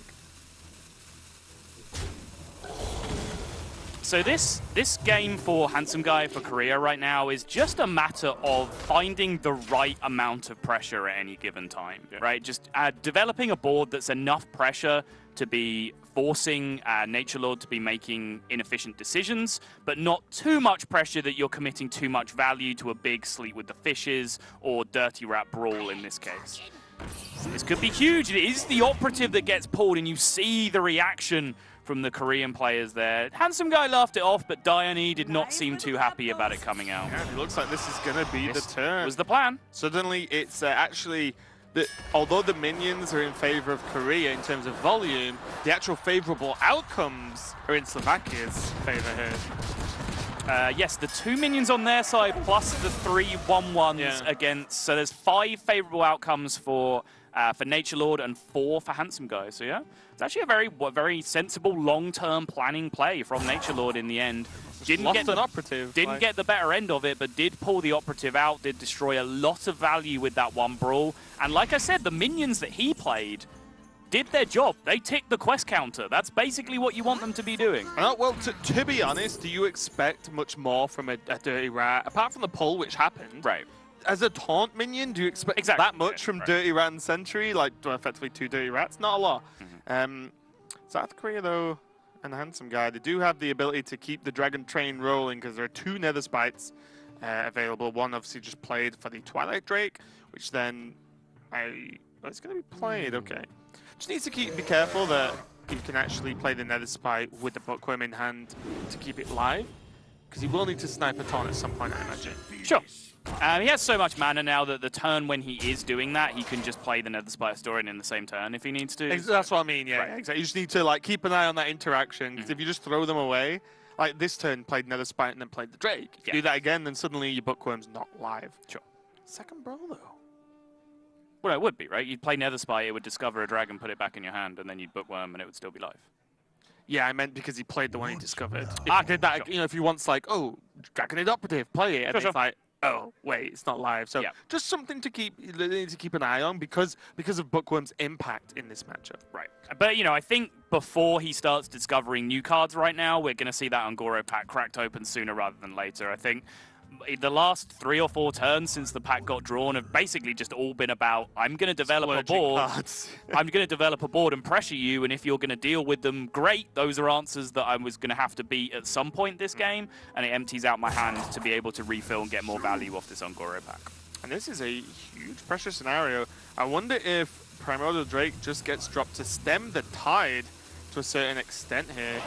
So this game for Handsome Guy for Korea right now is just a matter of finding the right amount of pressure at any given time, right? Just developing a board that's enough pressure to be forcing Nature Lord to be making inefficient decisions, but not too much pressure that you're committing too much value to a big Sleep with the Fishes or Dirty Rat Brawl in this case. So this could be huge. It is the operative that gets pulled, and you see the reaction from the Korean players there. Handsome Guy laughed it off, but Dione did not seem too happy about it coming out. Yeah, it looks like this is going to be the turn. Was the plan. Suddenly, it's actually, although the minions are in favor of Korea in terms of volume, the actual favorable outcomes are in Slovakia's favor here. Yes, the 2 minions on their side plus the 3 1/1s against. So there's 5 favorable outcomes for Nature Lord and 4 for Handsome Guy. So yeah, it's actually a very sensible long-term planning play from Nature Lord in the end. Didn't get the better end of it, but did pull the operative out, did destroy a lot of value with that one brawl. And like I said, the minions that he played did their job. They ticked the quest counter. That's basically what you want them to be doing. Well, to be honest, do you expect much more from a Dirty Rat, apart from the pull, which happened? Right. As a taunt minion, do you expect that much from Dirty Rat and Sentry? Like, effectively 2 Dirty Rats? Not a lot. South Korea, though, and Handsome Guy, they do have the ability to keep the Dragon Train rolling because there are 2 Nether Spites available. One obviously just played for the Twilight Drake, which then it's going to be played. Okay. Just needs to be careful that you can actually play the Nether Spite with the Bookworm in hand to keep it live, because he will need to snipe a taunt at some point, I imagine. Sure. He has so much mana now that the turn when he is doing that, he can just play the Nether Spire Historian in the same turn if he needs to. That's what I mean, yeah, exactly. You just need to like keep an eye on that interaction, because if you just throw them away, like this turn played Nether Spite and then played the Drake. If you do that again, then suddenly your Bookworm's not live. Sure. Second brawl, though. Well, it would be, right? You'd play Nether Spite, it would discover a dragon, put it back in your hand, and then you'd Bookworm and it would still be live. Yeah, I meant because he played the one he discovered. If he did that, you know, if he wants like, oh, Dragonade Operative, play it, and it's like, oh, wait, it's not live. So just something to keep an eye on because of Bookworm's impact in this matchup. Right. But, you know, I think before he starts discovering new cards right now, we're going to see that Ungoro pack cracked open sooner rather than later. I think the last 3 or 4 turns since the pack got drawn have basically just all been about, I'm going to develop a board. I'm going to develop a board and pressure you, and if you're going to deal with them, great. Those are answers that I was going to have to beat at some point this game, and it empties out my hand to be able to refill and get more value off this Ungoro pack. And this is a huge pressure scenario. I wonder if Primordial Drake just gets dropped to stem the tide to a certain extent here.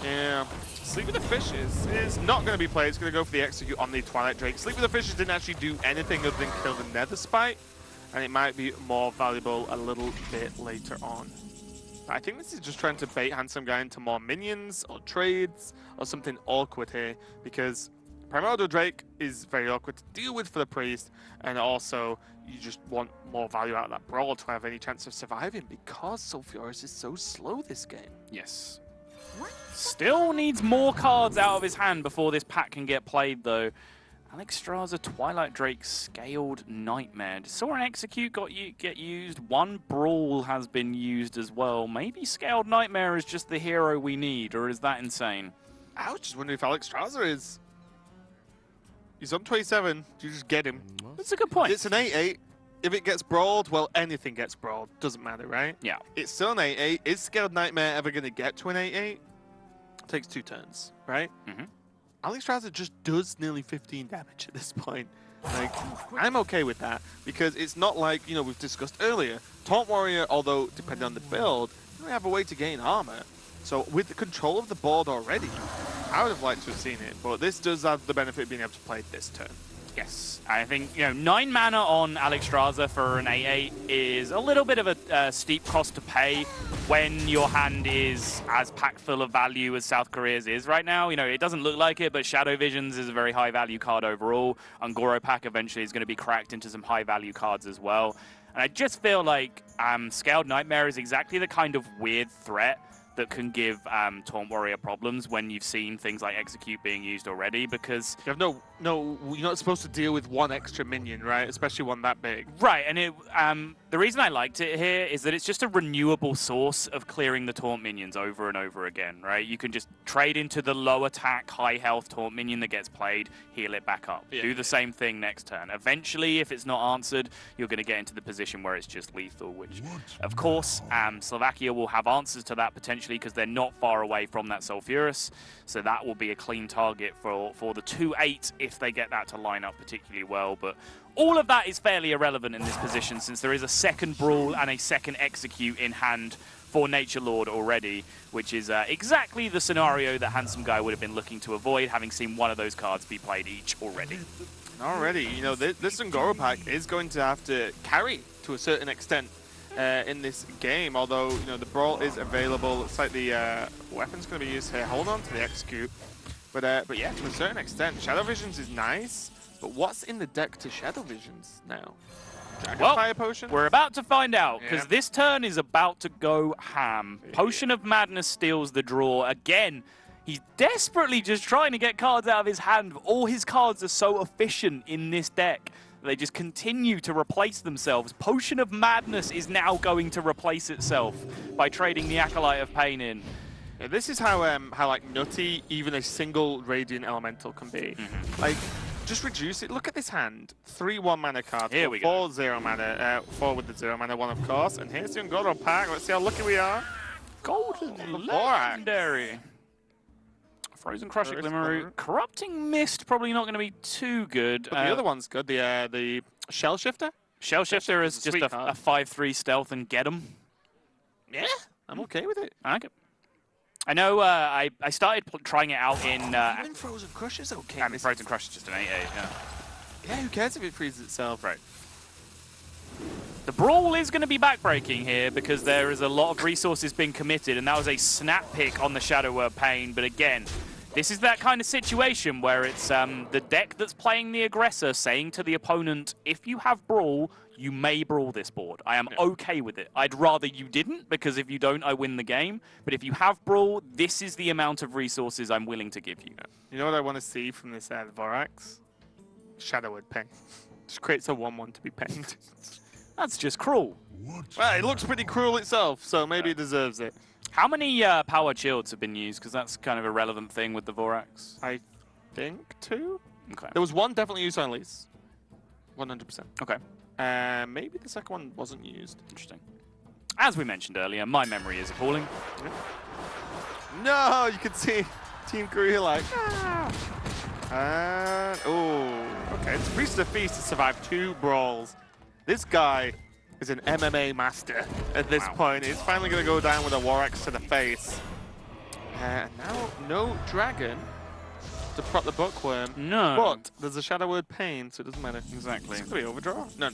Yeah, Sleep with the Fishes is not going to be played. It's going to go for the execute on the Twilight Drake. Sleep with the Fishes didn't actually do anything other than kill the Nether Spite, and it might be more valuable a little bit later on. But I think this is just trying to bait Handsome Guy into more minions or trades or something awkward here, because Primordial Drake is very awkward to deal with for the Priest, and also you just want more value out of that Brawl to have any chance of surviving, because Sulfuris is so slow this game. Yes. Still needs more cards out of his hand before this pack can get played, though. Alexstrasza, Twilight Drake, Scaled Nightmare. Saw an Execute get used. One Brawl has been used as well. Maybe Scaled Nightmare is just the hero we need, or is that insane? I was just wondering if Alexstrasza is... He's on 27. You just get him. That's a good point. It's an 8-8. If it gets brawled, well, anything gets brawled. Doesn't matter, right? Yeah. It's still an 8-8. Is Scaled Nightmare ever going to get to an 8-8? Takes 2 turns, right? Mm-hmm. Alexstrasza just does nearly 15 damage at this point. Like, I'm okay with that, because it's not like, you know, we've discussed earlier. Taunt Warrior, although depending on the build, you don't have a way to gain armor. So with the control of the board already, I would have liked to have seen it, but this does have the benefit of being able to play it this turn. Yes, I think, 9 mana on Alexstrasza for an 8-8 is a little bit of a steep cost to pay when your hand is as packed full of value as South Korea's is right now. It doesn't look like it, but Shadow Visions is a very high value card overall. Ungoro pack eventually is going to be cracked into some high value cards as well. And I just feel like Scaled Nightmare is exactly the kind of weird threat that can give Taunt Warrior problems when you've seen things like Execute being used already, because... You have no, you're not supposed to deal with one extra minion, right? Especially one that big. Right, and the reason I liked it here is that it's just a renewable source of clearing the Taunt minions over and over again, right? You can just trade into the low attack, high health Taunt minion that gets played, heal it back up. Yeah. Do the same thing next turn. Eventually, if it's not answered, you're going to get into the position where it's just lethal, which, of course, Slovakia will have answers to that potentially, because they're not far away from that Sulfuris, so that will be a clean target for the 2-8 if they get that to line up particularly well. But all of that is fairly irrelevant in this position, since there is a second Brawl and a second Execute in hand for Nature Lord already, which is exactly the scenario that Handsome Guy would have been looking to avoid, having seen one of those cards be played each already. Already, this Ungoro pack is going to have to carry to a certain extent in this game, although the Brawl is available. Looks like the weapon's going to be used here. Hold on to the Execute, but yeah, to a certain extent, Shadow Visions is nice. But what's in the deck to Shadow Visions now? Fire Potion? We're about to find out, because this turn is about to go ham. Potion of Madness steals the draw again. He's desperately just trying to get cards out of his hand. All his cards are so efficient in this deck. They just continue to replace themselves. Potion of Madness is now going to replace itself by trading the Acolyte of Pain in. Yeah, this is how like nutty even a single Radiant Elemental can be. Like, just reduce it. Look at this hand. 3/1 mana card. Here we go. 4 0 mana. 4 with the 0 mana one, of course. And here's the Ungoro pack. Let's see how lucky we are. Golden Legendary. Frozen Crusher, Glimmerroot. Corrupting Mist, probably not going to be too good. But the other one's good, the Shell Shifter. Shell Shifter is just a 5/3 stealth and get 'em. Yeah, I'm okay with it. I like it. I know I started trying it out in... Even Frozen Crusher's okay. I mean, Frozen Crusher's just an 8/8, yeah. Yeah, who cares if it freezes itself? Right. The Brawl is going to be backbreaking here, because there is a lot of resources being committed, and that was a snap pick on the Shadow Word Pain, but again... This is that kind of situation where it's the deck that's playing the aggressor saying to the opponent, if you have Brawl, you may Brawl this board. I am okay with it. I'd rather you didn't, because if you don't, I win the game. But if you have Brawl, this is the amount of resources I'm willing to give you. You know what I want to see from this Vorax? Shadow Word Pain. Just creates a 1/1 to be pained. That's just cruel. Well, it looks pretty cruel itself, so maybe it deserves it. How many powered shields have been used? Because that's kind of a relevant thing with the Vorax. I think 2? Okay. There was one definitely used on Elise. 100%. Okay. Maybe the second one wasn't used. Interesting. As we mentioned earlier, my memory is appalling. No, you can see Team Korea like, oh, Okay, it's Priest of the Feast to survive 2 brawls. This guy is an MMA master at this point. He's finally going to go down with a War Axe to the face. Now, no dragon to prop the Bookworm. No. But there's a Shadow Word Pain, so it doesn't matter. Exactly. It's going to be overdraw? No.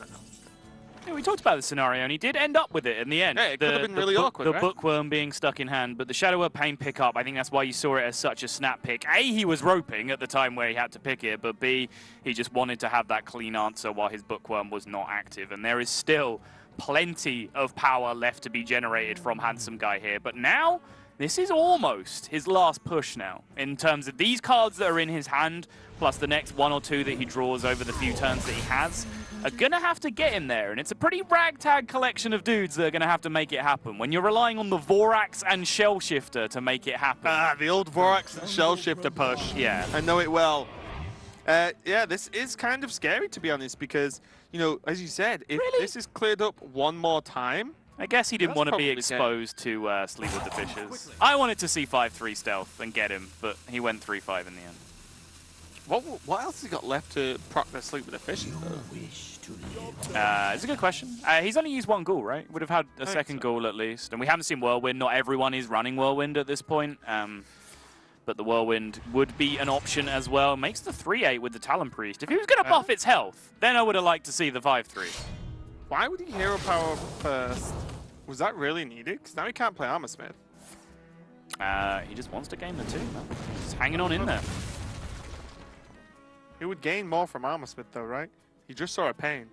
Yeah, we talked about the scenario, and he did end up with it in the end. Yeah, it could have been really awkward, The right? Bookworm being stuck in hand, but the Shadow Word Pain pickup, I think that's why you saw it as such a snap pick. A, he was roping at the time where he had to pick it, but B, he just wanted to have that clean answer while his Bookworm was not active. And there is still plenty of power left to be generated from Handsome Guy here. But now, this is almost his last push now, in terms of these cards that are in his hand, plus the next 1 or 2 that he draws over the few turns that he has, are going to have to get him there. And it's a pretty ragtag collection of dudes that are going to have to make it happen. When you're relying on the Vorax and Shell Shifter to make it happen. Ah, the old Vorax and Shell Shifter push. Yeah. I know it well. Yeah, this is kind of scary, to be honest, because, you know, as you said, if this is cleared up one more time, I guess he didn't want to be probably exposed to Sleep with the Fishes. I wanted to see 5-3 stealth and get him, but he went 3-5 in the end. what else has he got left to proc the Sleep with the Fishes, though? It's a good question. He's only used 1 ghoul, right? Would have had a second ghoul at least. And we haven't seen Whirlwind. Not everyone is running Whirlwind at this point. But the Whirlwind would be an option as well. Makes the 3-8 with the Talon Priest. If he was going to buff its health, then I would have liked to see the 5-3. Why would he hero power first? Was that really needed? Because now he can't play Armor Smith. He just wants to game the 2, man. Just hanging on in there. He would gain more from Armor Smith, though, right? He just saw a pain.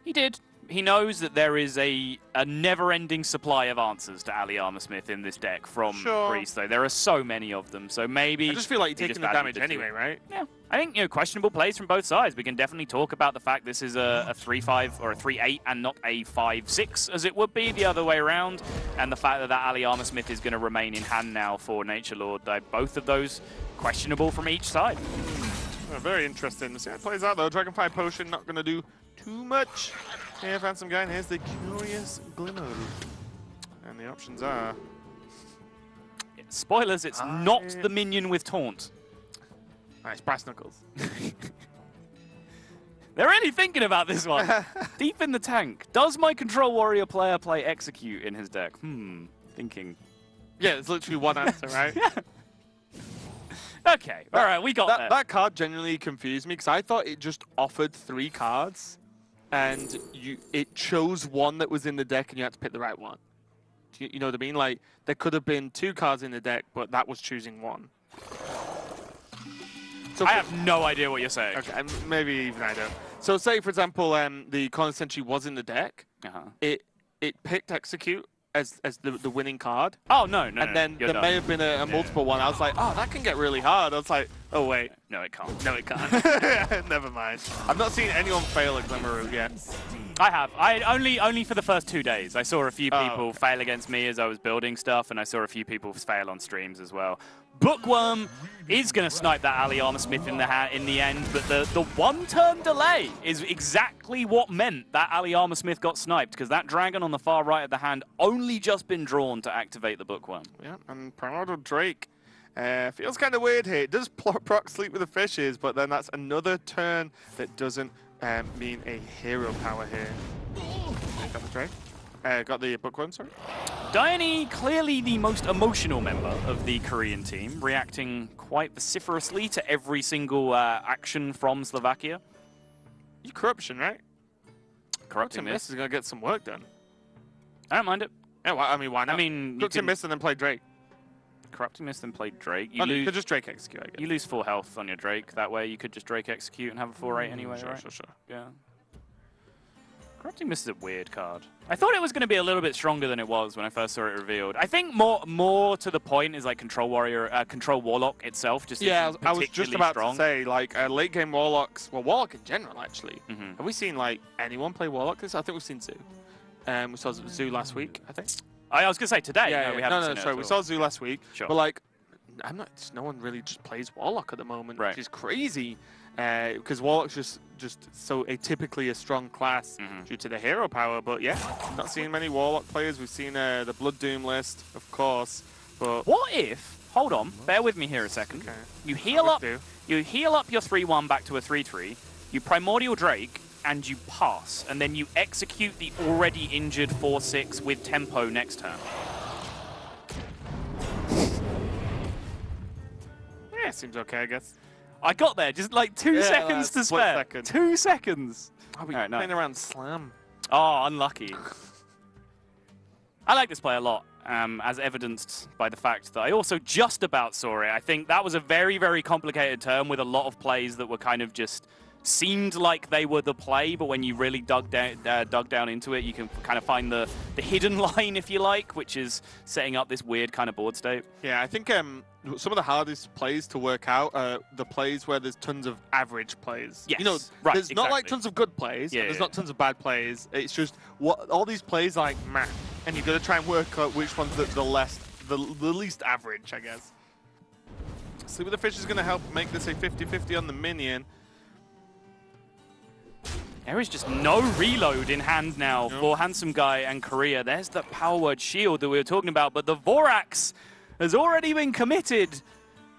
He did. He knows that there is a never-ending supply of answers to Ali Armorsmith in this deck from Priest, though. There are so many of them, so maybe... I just feel like you're taking the damage anyway, right? Yeah. I think, you know, questionable plays from both sides. We can definitely talk about the fact this is a 3-5 or a 3-8 and not a 5-6, as it would be the other way around, and the fact that Ali Armorsmith is going to remain in hand now for Nature Lord. Both of those questionable from each side. Very interesting. See how it plays out, though. Dragonfire Potion not going to do too much. Yeah, Handsome Guy, and here's the Curious Glimmer. And the options are... Spoilers, it's not the minion with Taunt. Nice, Brass Knuckles. They're really thinking about this one. Deep in the tank. Does my Control Warrior player play Execute in his deck? Thinking. Yeah, it's literally one answer, right? Okay, all right, we got that. That card genuinely confused me, because I thought it just offered 3 cards, and it chose one that was in the deck, and you had to pick the right one. You know what I mean? Like, there could have been 2 cards in the deck, but that was choosing one. So I have no idea what you're saying. Okay, maybe even I don't. So say, for example, the Corner Sentry was in the deck. It picked Execute as the winning card. Oh, no. And then there may have been a multiple one. I was like, oh, that can get really hard. I was like, oh, wait. No, it can't. No, it can't. Never mind. I've not seen anyone fail at Glimmer Root yet. I have. Only for the first 2 days. I saw a few people fail against me as I was building stuff, and I saw a few people fail on streams as well. Bookworm is going to snipe that Ali Armorsmith in the end, but the 1-turn delay is exactly what meant that Ali Armorsmith got sniped, because that dragon on the far right of the hand only just been drawn to activate the Bookworm. Yeah, and Primordial Drake feels kind of weird here. It does proc Sleep with the Fishes, but then that's another turn that doesn't mean a hero power here. Got the Drake. Got the Bookworm, sorry. Dione, clearly the most emotional member of the Korean team, reacting quite vociferously to every single action from Slovakia. You Corruption, right? Corrupting Mist is going to get some work done. I don't mind it. Yeah, well, I mean, why not? I mean, Corrupting Mist and then play Drake. Corrupting Mist and play Drake. You could just Drake Execute, I guess. You lose 4 health on your Drake. That way you could just Drake Execute and have a 4-8 anyway, right? Sure. Yeah. Corrupting Mist is a weird card. I thought it was going to be a little bit stronger than it was when I first saw it revealed. I think more to the point is like Control Warlock itself. Just yeah, I was just about strong. to say, like, late game Warlocks, well, Warlock in general, actually. Have we seen, like, anyone play Warlock this? I think we've seen Zoo. We saw Zoo last week, I think. I was going to to say today. Yeah, no, we haven't no, sorry, we saw Zoo last week. Sure. But, like, no one really just plays Warlock at the moment, right. Which is crazy. Because Warlock's just so atypically a strong class due to the hero power. But yeah, not seeing many Warlock players. We've seen the Blood Doom list, of course. But what if? Hold on, bear with me here a second. Okay. You heal up your 3-1 back to a 3-3. You Primordial Drake, and you pass, and then you execute the already injured 4/6 with tempo next turn. Yeah, seems okay, I guess. I got there, just like 2 seconds to split spare. second. 2 seconds. Oh, we Alright, playing nice. around Slam. Oh, unlucky. I like this play a lot, as evidenced by the fact that I also just about saw it. I think that was a very, very complicated turn with a lot of plays that were kind of just seemed like they were the play, but when you really dug down into it, you can kind of find the hidden line, if you like, which is setting up this weird kind of board state. Yeah, I think some of the hardest plays to work out are the plays where there's tons of average plays. Yes, You know, right, there's not like exactly. tons of good plays, Yeah, and there's yeah. not tons of bad plays. It's just all these plays are like math, and you've got to try and work out which one's the least average, I guess. Sleep with the Fish is going to help make this a 50-50 on the minion. There is just no reload in hand now for Handsome Guy and Korea. There's the power word shield that we were talking about, but the Vorax has already been committed.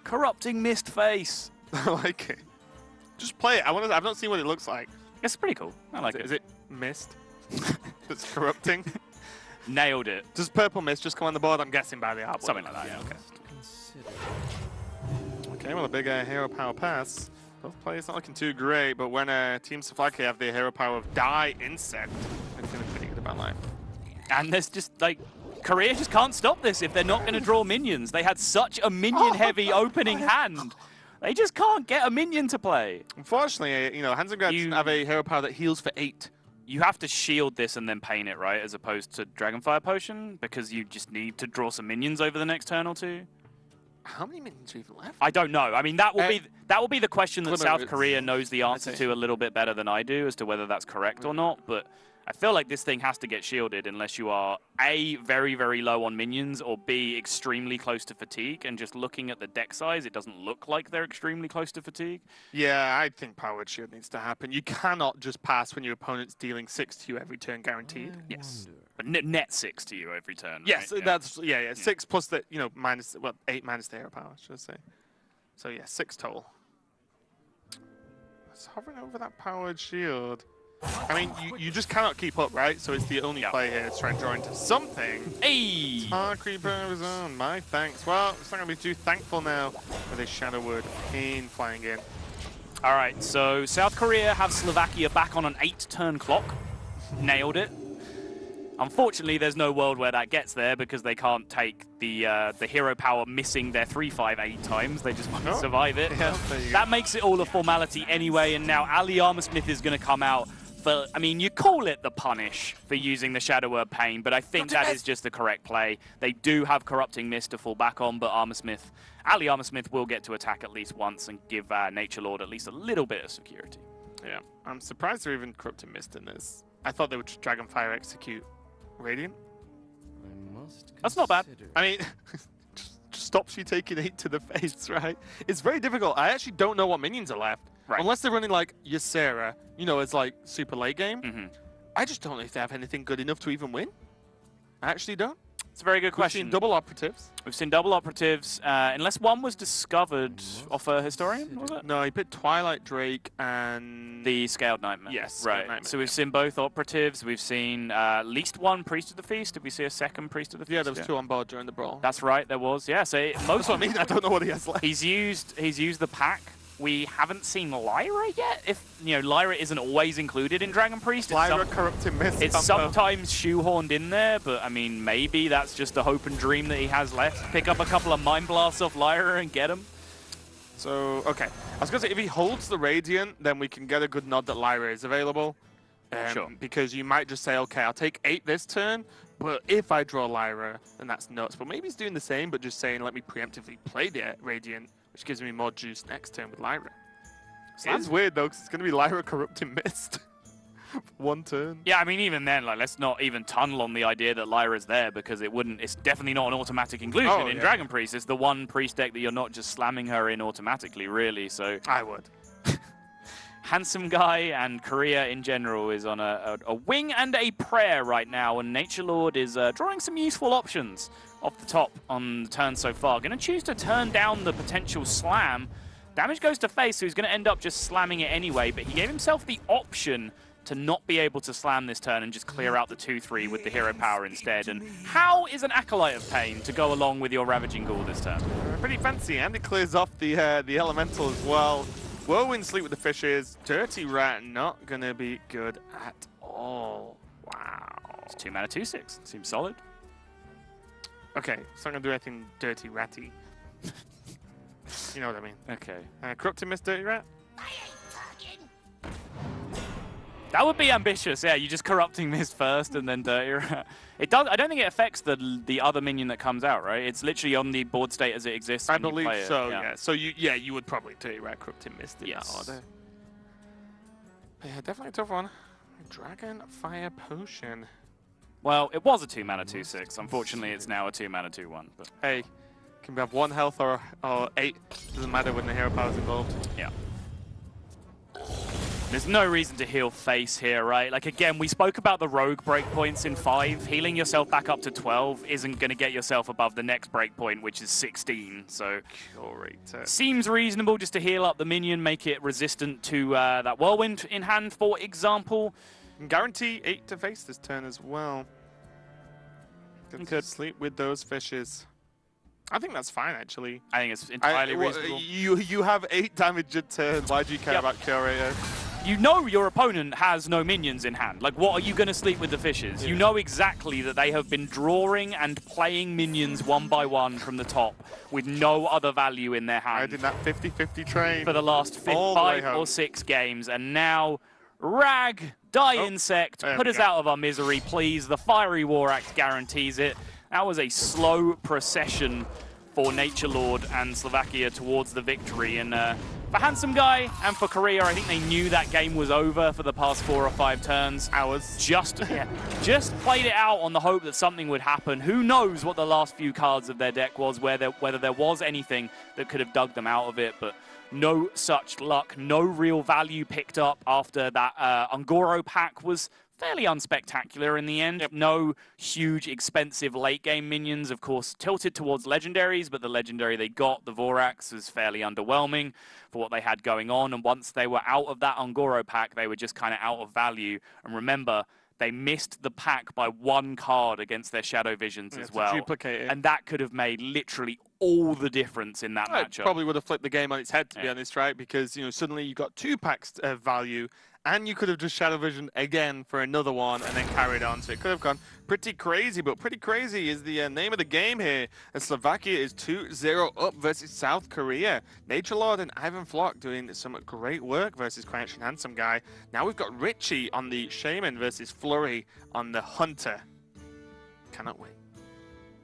Corrupting Mist Face. I like it. Just play it. I've not seen what it looks like. It's pretty cool. I like it. Is it mist? That's corrupting. Nailed it. Does purple mist just come on the board? I'm guessing by the artwork. Something like that, yeah. Okay, well, a big hero power pass. Both players not looking too great, but when Team Slovakia have the hero power of Die Insect, they're feeling pretty good about life. And there's just, like, Korea just can't stop this if they're not going to draw minions. They had such a minion-heavy opening hand. They just can't get a minion to play. Unfortunately, you know, Handsome Guy doesn't have a hero power that heals for 8. You have to shield this and then paint it, right, as opposed to Dragonfire Potion, because you just need to draw some minions over the next turn or two. How many minions are even left? I don't know. I mean, that will be the question that South it's- Korea knows the answer to a little bit better than I do as to whether that's correct or not. But I feel like this thing has to get shielded unless you are A, very, very low on minions, or B, extremely close to fatigue. And just looking at the deck size, it doesn't look like they're extremely close to fatigue. Yeah, I think powered shield needs to happen. You cannot just pass when your opponent's dealing 6 to you every turn, guaranteed. Yes. But net 6 to you every turn. Yes, right? that's 6 plus the minus 8 minus the hero power, should I say? So yeah, 6 total. It's hovering over that powered shield. I mean, you just cannot keep up, right? So it's the only play here to try and draw into something. Hey! Creeper of his own. My thanks. Well, it's not going to be too thankful now with a Shadow Word Pain flying in. All right, so South Korea have Slovakia back on an 8-turn clock. Nailed it. Unfortunately, there's no world where that gets there because they can't take the hero power missing their 3/5 8 times. They just want to survive it. Yeah, there you go. That makes it all a formality anyway, and now Ali Armorsmith is going to come out for, I mean, you call it the punish for using the Shadow Word Pain, but I think that is just the correct play. They do have Corrupting Mist to fall back on, but Ali Armorsmith will get to attack at least once and give Nature Lord at least a little bit of security. Yeah, I'm surprised they're even Corrupting Mist in this. I thought they would just Dragonfire execute Radiant. That's not bad. I mean, just stops you taking 8 to the face, right? It's very difficult. I actually don't know what minions are left. Right. Unless they're running like Ysera, as like super late game. Mm-hmm. I just don't know if they have anything good enough to even win. I actually don't. It's a very good We've question. seen double operatives. We've seen double operatives, unless one was discovered off a Historian, was it? No, he picked Twilight Drake and The Scaled Nightmare. Yes, Scaled right. Nightmare, So we've seen both operatives. We've seen at least one Priest of the Feast. Did we see a second Priest of the Feast? Yeah, there was 2 on board during the brawl. That's right, there was. Yeah, so That's what I mean. I don't know what he has left. He's used the pack. We haven't seen Lyra yet. If Lyra isn't always included in Dragon Priest. Lyra Corrupting Mist. It's sometimes shoehorned in there, but I mean, maybe that's just a hope and dream that he has left. Pick up a couple of Mind Blasts off Lyra and get him. So, okay. I was going to say, if he holds the Radiant, then we can get a good nod that Lyra is available. Sure. Because you might just say, okay, I'll take 8 this turn, but if I draw Lyra, then that's nuts. But maybe he's doing the same, but just saying, let me preemptively play the Radiant, which gives me more juice next turn with Lyra. It's weird, though, because it's going to be Lyra Corrupting Mist. 1 turn. Yeah, I mean, even then, like, let's not even tunnel on the idea that Lyra's there, because it's definitely not an automatic inclusion in Dragon Priest. It's the one Priest deck that you're not just slamming her in automatically, really, so... I would. Handsome Guy and Korea in general is on a wing and a prayer right now, and Nature Lord is drawing some useful options off the top on the turn so far. Going to choose to turn down the potential slam Damage goes to Face, so he's going to end up just slamming it anyway, but he gave himself the option to not be able to slam this turn and just clear out the 2-3 with the hero power instead. And how is an Acolyte of Pain to go along with your Ravaging Ghoul this turn? Pretty fancy, and it clears off the elemental as well. Whirlwind Sleep with the fishes. Dirty Rat not gonna be good at all. Wow. It's 2 mana, 2/6. Seems solid. Okay, it's not gonna do anything dirty ratty. You know what I mean. Okay. Corrupting Miss Dirty Rat? That would be ambitious, yeah. You just Corrupting Mist first and then Dirty Rat. It does. I don't think it affects the other minion that comes out, right? It's literally on the board state as it exists. I believe so. Yeah. Yeah. So you would probably Dirty Rat, Corrupting Mist in that order. But yeah, definitely a tough one. Dragon Fire Potion. Well, it was a 2 mana 2/6. Unfortunately, it's now a 2 mana 2/1. But hey, can we have 1 health or 8? Doesn't matter when the hero power is involved. Yeah. There's no reason to heal Face here, right? Like, again, we spoke about the rogue breakpoints in 5. Healing yourself back up to 12 isn't going to get yourself above the next breakpoint, which is 16. So, seems reasonable just to heal up the minion, make it resistant to that Whirlwind in hand, for example. Can guarantee 8 to Face this turn as well. Could sleep with those fishes. I think that's fine, actually. I think it's entirely reasonable. You have 8 damage a turn. Why do you care about Curator? You know your opponent has no minions in hand. Like, what are you going to sleep with the fishes? Yeah. You know exactly that they have been drawing and playing minions one by one from the top with no other value in their hand. I did that 50-50 train for the last 5 or 6 games, and now Rag, Insect, put us out of our misery, please. The Fiery War Axe guarantees it. That was a slow procession for Nature Lord and Slovakia towards the victory. And for Handsome Guy and for Korea, I think they knew that game was over for the past 4 or 5 turns. Hours. Just played it out on the hope that something would happen. Who knows what the last few cards of their deck was, whether there was anything that could have dug them out of it. But no such luck, no real value picked up after that Ungoro pack was fairly unspectacular in the end. Yep. No huge, expensive late-game minions, of course, tilted towards legendaries, but the legendary they got, the Vorax, was fairly underwhelming for what they had going on. And once they were out of that Ungoro pack, they were just kind of out of value. And remember, they missed the pack by 1 card against their Shadow Visions as well. Duplicate it. And that could have made literally all the difference in that matchup. Probably would have flipped the game on its head, to be honest, right? Because, you know, suddenly you got 2 packs of value, and you could have just Shadow Vision again for another one and then carried on. So it could have gone pretty crazy, but pretty crazy is the name of the game here. As Slovakia is 2-0 up versus South Korea. Nature Lord and Ivan Flock doing some great work versus Crouch and Handsome Guy. Now we've got Richie on the Shaman versus Flurry on the Hunter. Cannot wait.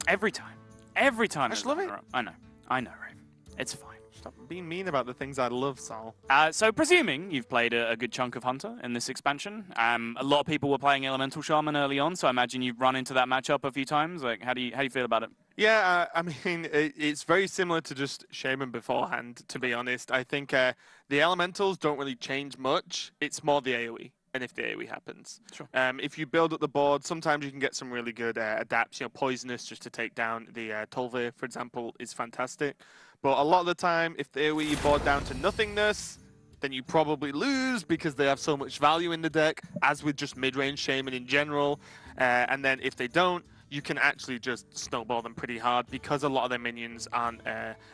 Every time. Every time. I just love it. I know, Raven. It's fine. Stop being mean about the things I love, Saul. So presuming you've played a good chunk of Hunter in this expansion, a lot of people were playing Elemental Shaman early on, so I imagine you've run into that matchup a few times. Like, how do you feel about it? Yeah, I mean, it's very similar to just Shaman beforehand, to be honest. I think the Elementals don't really change much. It's more the AoE. And if the AoE happens. Sure. If you build up the board, sometimes you can get some really good adapts. You know, Poisonous just to take down the Tolve, for example, is fantastic. But a lot of the time, if the AoE you board down to nothingness, then you probably lose because they have so much value in the deck, as with just mid-range Shaman in general. And then if they don't, you can actually just snowball them pretty hard because a lot of their minions aren't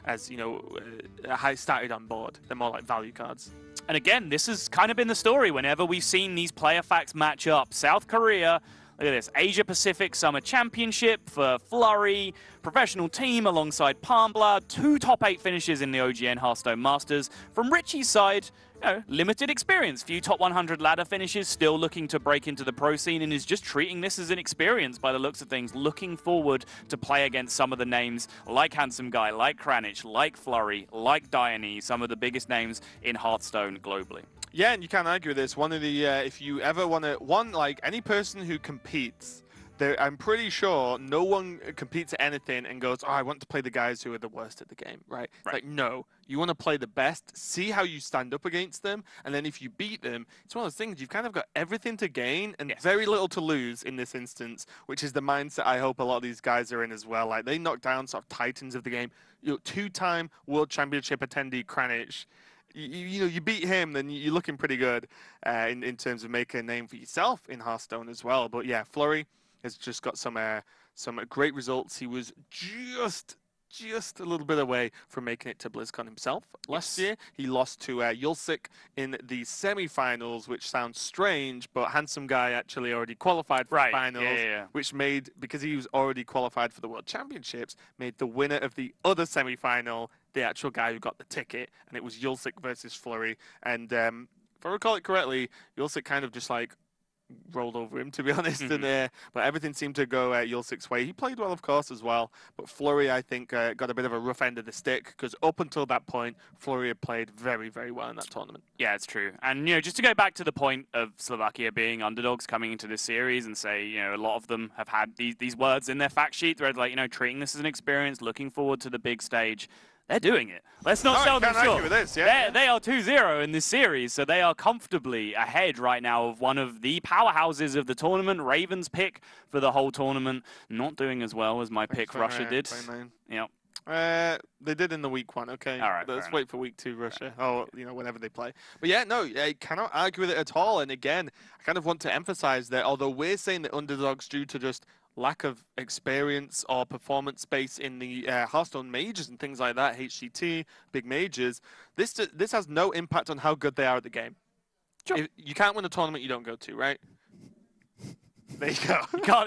as, you know, high started on board. They're more like value cards. And again, this has kind of been the story whenever we've seen these player facts match up. South Korea, look at this, Asia Pacific Summer Championship for Flurry, professional team alongside Palmblood, 2 top 8 finishes in the OGN Hearthstone Masters. From Richie's side, you know, limited experience, few top 100 ladder finishes, still looking to break into the pro scene, and is just treating this as an experience by the looks of things, looking forward to play against some of the names like Handsome Guy, like Kranich, like Flurry, like Dione, some of the biggest names in Hearthstone globally. Yeah, and you can't argue with this. One of the, if you ever want to, like any person who competes, I'm pretty sure no one competes at anything and goes, oh, I want to play the guys who are the worst at the game, right? It's like, no, you want to play the best, see how you stand up against them, and then if you beat them, it's one of those things, you've kind of got everything to gain and very little to lose in this instance, which is the mindset I hope a lot of these guys are in as well. Like, they knocked down sort of titans of the game. You know, 2-time World Championship attendee Kranich. You beat him, then you're looking pretty good in terms of making a name for yourself in Hearthstone as well. But yeah, Flurry has just got some great results. He was just a little bit away from making it to BlizzCon himself last year. He lost to Yulsik in the semi-finals, which sounds strange, but Handsome Guy actually already qualified for the finals, which made, because he was already qualified for the World Championships, made the winner of the other semi-final the actual guy who got the ticket, and it was Yulsik versus Flurry. And if I recall it correctly, Yulsik kind of just like rolled over him, to be honest. And but everything seemed to go Yulsik's way. He played well, of course, as well. But Flurry, I think, got a bit of a rough end of the stick, because up until that point, Flurry had played very, very well in that tournament. Yeah, it's true. And, just to go back to the point of Slovakia being underdogs coming into this series and say, a lot of them have had these words in their fact sheet. They're like, treating this as an experience, looking forward to the big stage. They're doing it. Let's not sell them short. They are 2-0 in this series, so they are comfortably ahead right now of one of the powerhouses of the tournament. Ravens pick for the whole tournament, not doing as well as my pick Russia did. Yep. They did in the week 1. Okay. All right. Let's wait for week 2, Russia. Oh, whenever they play. But yeah, no, I cannot argue with it at all. And again, I kind of want to emphasize that although we're saying that underdogs due to just lack of experience or performance base in the Hearthstone majors and things like that, HCT, big majors, this has no impact on how good they are at the game. Sure. You can't win a tournament you don't go to, right? There you go.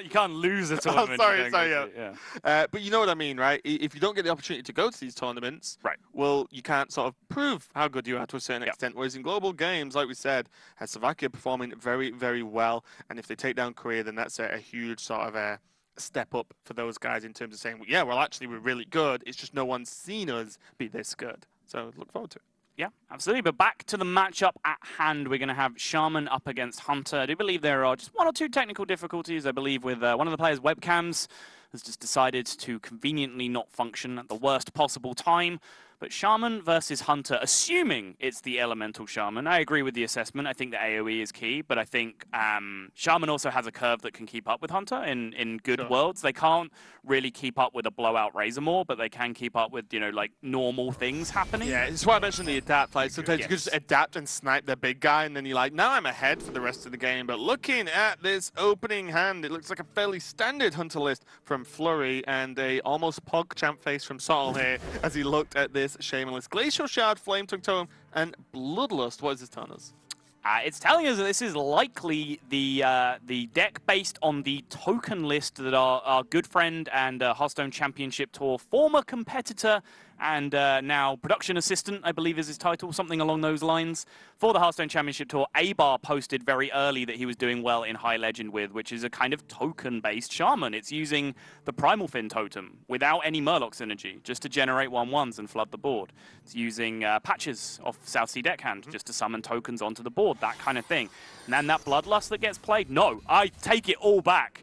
You can't lose a tournament. Oh, sorry, yeah. But you know what I mean, right? If you don't get the opportunity to go to these tournaments, well, you can't sort of prove how good you are to a certain extent. Whereas in global games, like we said, Slovakia performing very, very well. And if they take down Korea, then that's a huge sort of a step up for those guys in terms of saying, yeah, well, actually, we're really good. It's just no one's seen us be this good. So look forward to it. Yeah, absolutely. But back to the matchup at hand, we're going to have Shaman up against Hunter. I do believe there are just 1 or 2 technical difficulties, I believe, with one of the players' webcams has just decided to conveniently not function at the worst possible time. But Shaman versus Hunter, assuming it's the Elemental Shaman, I agree with the assessment. I think the AoE is key, but I think Shaman also has a curve that can keep up with Hunter in good worlds. They can't really keep up with a blowout Razormaw, but they can keep up with, like, normal things happening. Yeah, it's why I mentioned the adapt. Like, sometimes you can just adapt and snipe the big guy, and then you're like, now I'm ahead for the rest of the game. But looking at this opening hand, it looks like a fairly standard Hunter list from Flurry, and a almost PogChamp face from Sottle here as he looked at this Shaman list. Glacial Shard, Flame Tongue Tome, and Bloodlust. What is this telling us? It's telling us that this is likely the deck based on the token list that our good friend and Hearthstone Championship Tour former competitor and now production assistant, I believe is his title, something along those lines, for the Hearthstone Championship Tour. Abar posted very early that he was doing well in High Legend with, which is a kind of token-based Shaman. It's using the Primal Fin totem without any Murloc synergy, just to generate 1/1s and flood the board. It's using patches off South Sea Deckhand just to summon tokens onto the board, that kind of thing. And then that Bloodlust that gets played, no, I take it all back.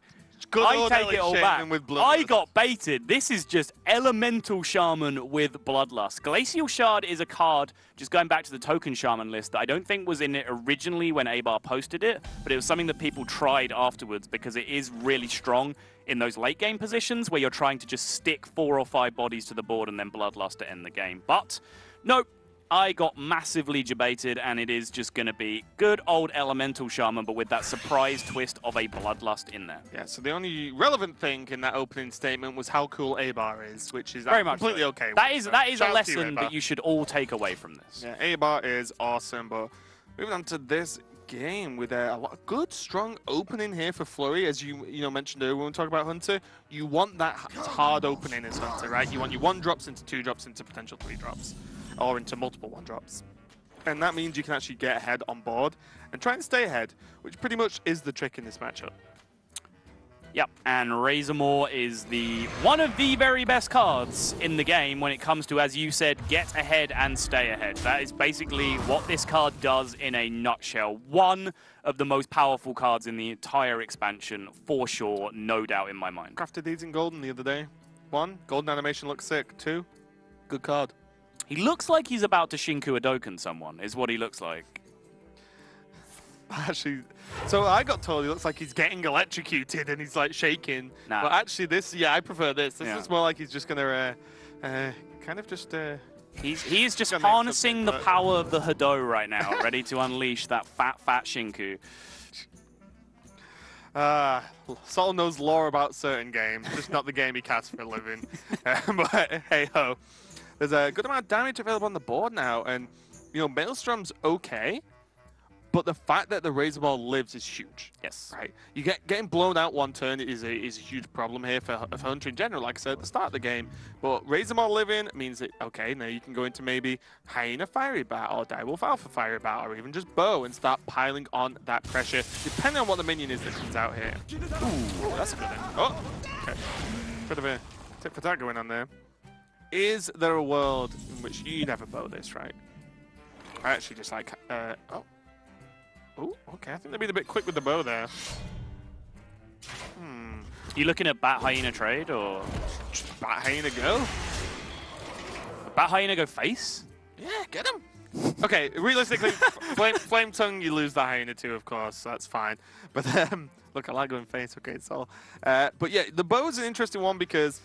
I take it all back. I got baited. This is just Elemental Shaman with Bloodlust. Glacial Shard is a card, just going back to the token Shaman list, that I don't think was in it originally when Abar posted it, but it was something that people tried afterwards because it is really strong in those late game positions where you're trying to just stick 4 or 5 bodies to the board and then Bloodlust to end the game. But, nope. I got massively debated, and it is just going to be good old Elemental Shaman, but with that surprise twist of a Bloodlust in there. Yeah, so the only relevant thing in that opening statement was how cool Abar is, which is very much completely okay. That is a lesson that you should all take away from this. Yeah, Abar is awesome, but moving on to this game with a good, strong opening here for Flurry, as you mentioned earlier when we talk about Hunter. You want that hard opening as Hunter, right? You want your 1-drops into 2-drops into potential 3-drops. Or into multiple 1-drops. And that means you can actually get ahead on board and try and stay ahead, which pretty much is the trick in this matchup. Yep, and Razormaw is one of the very best cards in the game when it comes to, as you said, get ahead and stay ahead. That is basically what this card does in a nutshell. One of the most powerful cards in the entire expansion, for sure, no doubt in my mind. Crafted these in golden the other day. 1, golden animation looks sick. 2, good card. He looks like he's about to Shinku Adoken someone, is what he looks like. Actually, so I got told he looks like he's getting electrocuted and he's like shaking. Nah. But actually this, yeah, I prefer this. This Yeah. is more like he's just gonna kind of just... He is just harnessing the power of the Hado right now, ready to unleash that fat Shinku. Sol knows lore about certain games, just not the game he casts for a living. But hey-ho. There's a good amount of damage available on the board now, and, you know, Maelstrom's okay, but the fact that the Razormaw lives is huge. Yes. Right? You getting blown out one turn is a huge problem here for Hunter in general, like I said at the start of the game. But Razormaw living means that, okay, now you can go into maybe Hyena Fiery Bat or Direwolf Alpha Fiery Bat or even just Bow and start piling on that pressure, depending on what the minion is that comes out here. Ooh, that's a good one. Oh, okay. Bit of a tit for tat going on there. Is there a world in which you never bow this, right? I actually just like, oh, okay. I think they've been a bit quick with the bow there. You looking at Bat Hyena trade or Just Bat Hyena go? Bat Hyena go face? Yeah, get him. Okay, realistically, Flame Tongue you lose the Hyena too, of course, so that's fine. But look, I like going face. Okay, so but yeah, the bow is an interesting one because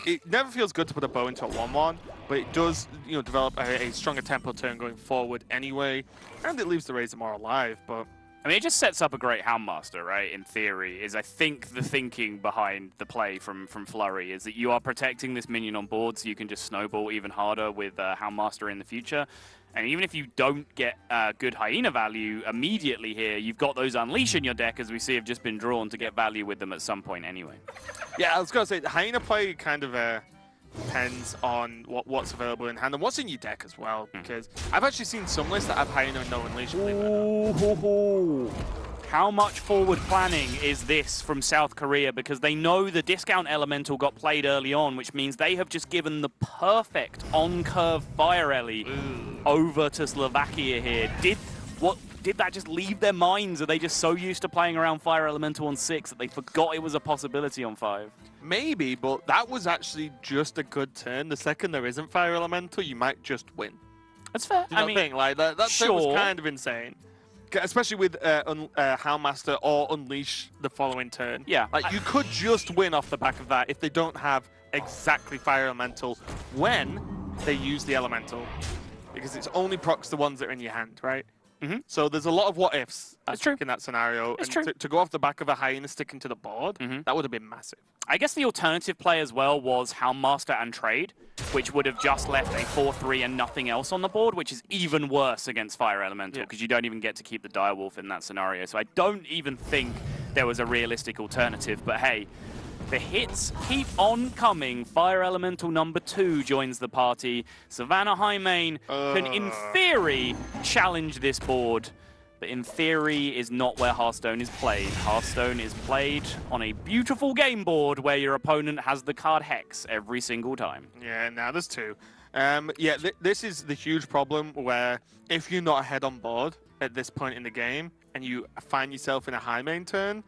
it never feels good to put a bow into a 1-1, but it does, you know, develop a stronger tempo turn going forward anyway, and it leaves the Razormaw alive. But I mean, it just sets up a great Houndmaster, right? In theory, is I think the thinking behind the play from Flurry is that you are protecting this minion on board, so you can just snowball even harder with Houndmaster in the future. And even if you don't get good Hyena value immediately here, you've got those Unleash in your deck, as we see have just been drawn to get value with them at some point anyway. yeah, I was going to say, the Hyena play kind of depends on what's available in hand and what's in your deck as well, because I've actually seen some lists that have Hyena and no Unleash. Ooh, how much forward planning is this from South Korea? Because they know the discount elemental got played early on, which means they have just given the perfect on-curve Fire Ellie over to Slovakia here. Did that just leave their minds? Are they just so used to playing around Fire Elemental on 6 that they forgot it was a possibility on 5? Maybe, but that was actually just a good turn. The second there isn't Fire Elemental, you might just win. That's fair. Do you know what I mean? Like, that turn was kind of insane. Especially with Houndmaster or Unleash the following turn. Yeah. Like, you could just win off the back of that if they don't have exactly Fire Elemental when they use the Elemental. Because it's only procs the ones that are in your hand, right? So there's a lot of what-ifs in that scenario. It's and true. To go off the back of a Hyena sticking to the board, that would have been massive. I guess the alternative play as well was Houndmaster and Trade, which would have just left a 4-3 and nothing else on the board, which is even worse against Fire Elemental, because you don't even get to keep the Direwolf in that scenario. So I don't even think there was a realistic alternative. But hey, the hits keep on coming. Fire Elemental number 2 joins the party. Savannah Highmane can, in theory, challenge this board. But in theory is not where Hearthstone is played. Hearthstone is played on a beautiful game board where your opponent has the card Hex every single time. Yeah, now there's 2. Yeah, this is the huge problem where if you're not ahead on board at this point in the game and you find yourself in a high main turn,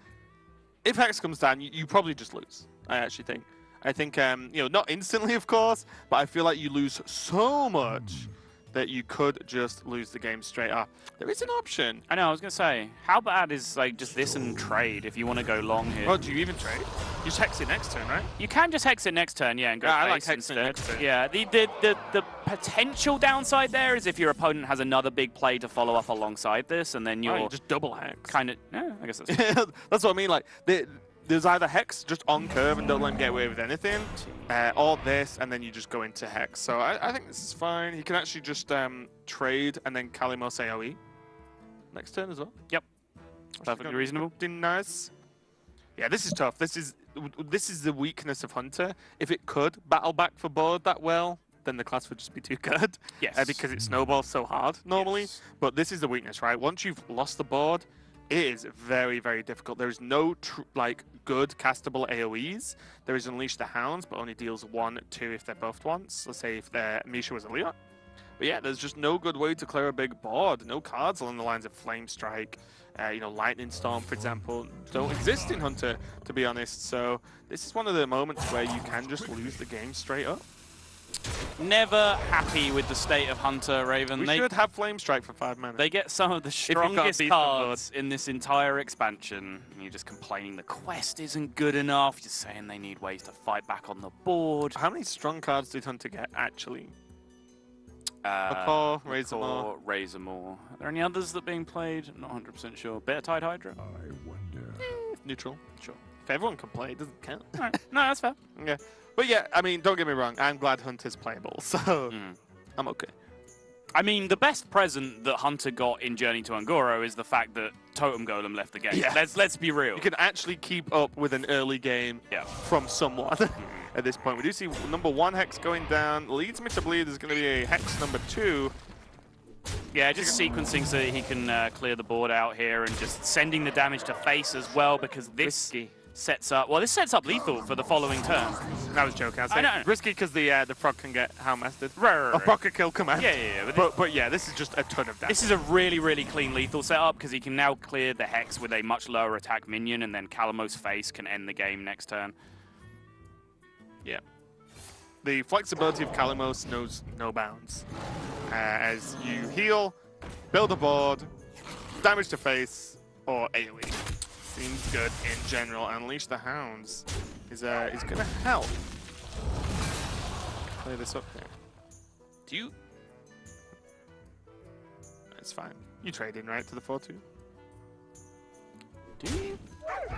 if Hex comes down, you probably just lose, I actually think. I think, you know, not instantly, of course, but I feel like you lose so much that you could just lose the game straight up. There is an option. I know, I was going to say, how bad is like just this and trade if you want to go long here? Oh, do you even trade? You just Hex it next turn, right? You can just Hex it next turn, yeah, and go I face like Hexing instead. next turn. Yeah, the potential downside there is if your opponent has another big play to follow up alongside this, and then you're you just double Hex. kind of, yeah, I guess that's That's what I mean, like, there's either Hex just on curve and don't let him get away with anything, or this, and then you just go into Hex. So I think this is fine. He can actually just trade and then Kalimos AoE next turn as well. Yep. Perfectly reasonable. Nice. Yeah, this is tough. This is the weakness of Hunter. If it could battle back for board that well, then the class would just be too good. Yes. Because it snowballs so hard normally. Yes. But this is the weakness, right? Once you've lost the board, It is very, very difficult. There is no like good castable AoEs. There is Unleash the Hounds, but only deals 1, 2 if they're buffed once. Let's say if their Misha was a Leon. But yeah, there's just no good way to clear a big board. No cards along the lines of Flame Strike, Lightning Storm, for example, don't exist in Hunter, to be honest. So this is one of the moments where you can just lose the game straight up. Never happy with the state of Hunter, Raven. We should have Flame Strike for 5 mana. They get some of the strongest cards in this entire expansion. And you're just complaining the quest isn't good enough. You're saying they need ways to fight back on the board. How many strong cards did Hunter get, actually? McCaw, Razormaw. Are there any others that are being played? I'm not 100% sure. Better Tide Hydra? I wonder. Neutral. Sure. If everyone can play, it doesn't count. Right. No, that's fair. Yeah. But yeah, I mean, don't get me wrong. I'm glad Hunter's playable, so I'm okay. I mean, the best present that Hunter got in Journey to Un'Goro is the fact that Totem Golem left the game. Yeah. Let's be real. You can actually keep up with an early game from someone at this point. We do see number 1 Hex going down. Leads me to believe there's going to be a Hex number 2. Yeah, just sequencing so that he can clear the board out here and just sending the damage to face as well, because this sets up... Well, this sets up lethal for the following turn. I was joking. I was saying risky because the frog can get Houndmasted. Right. A frog can kill command. Yeah. But yeah, this is just a ton of damage. This is a really, really clean lethal setup because he can now clear the Hex with a much lower attack minion, and then Calamos face can end the game next turn. Yeah. The flexibility of Calamos knows no bounds. As you heal, build a board, damage to face, or AoE. Seems good in general. Unleash the Hounds is going to help play this up here. Do you? That's fine. You trade in, right, to the 4-2? Do you?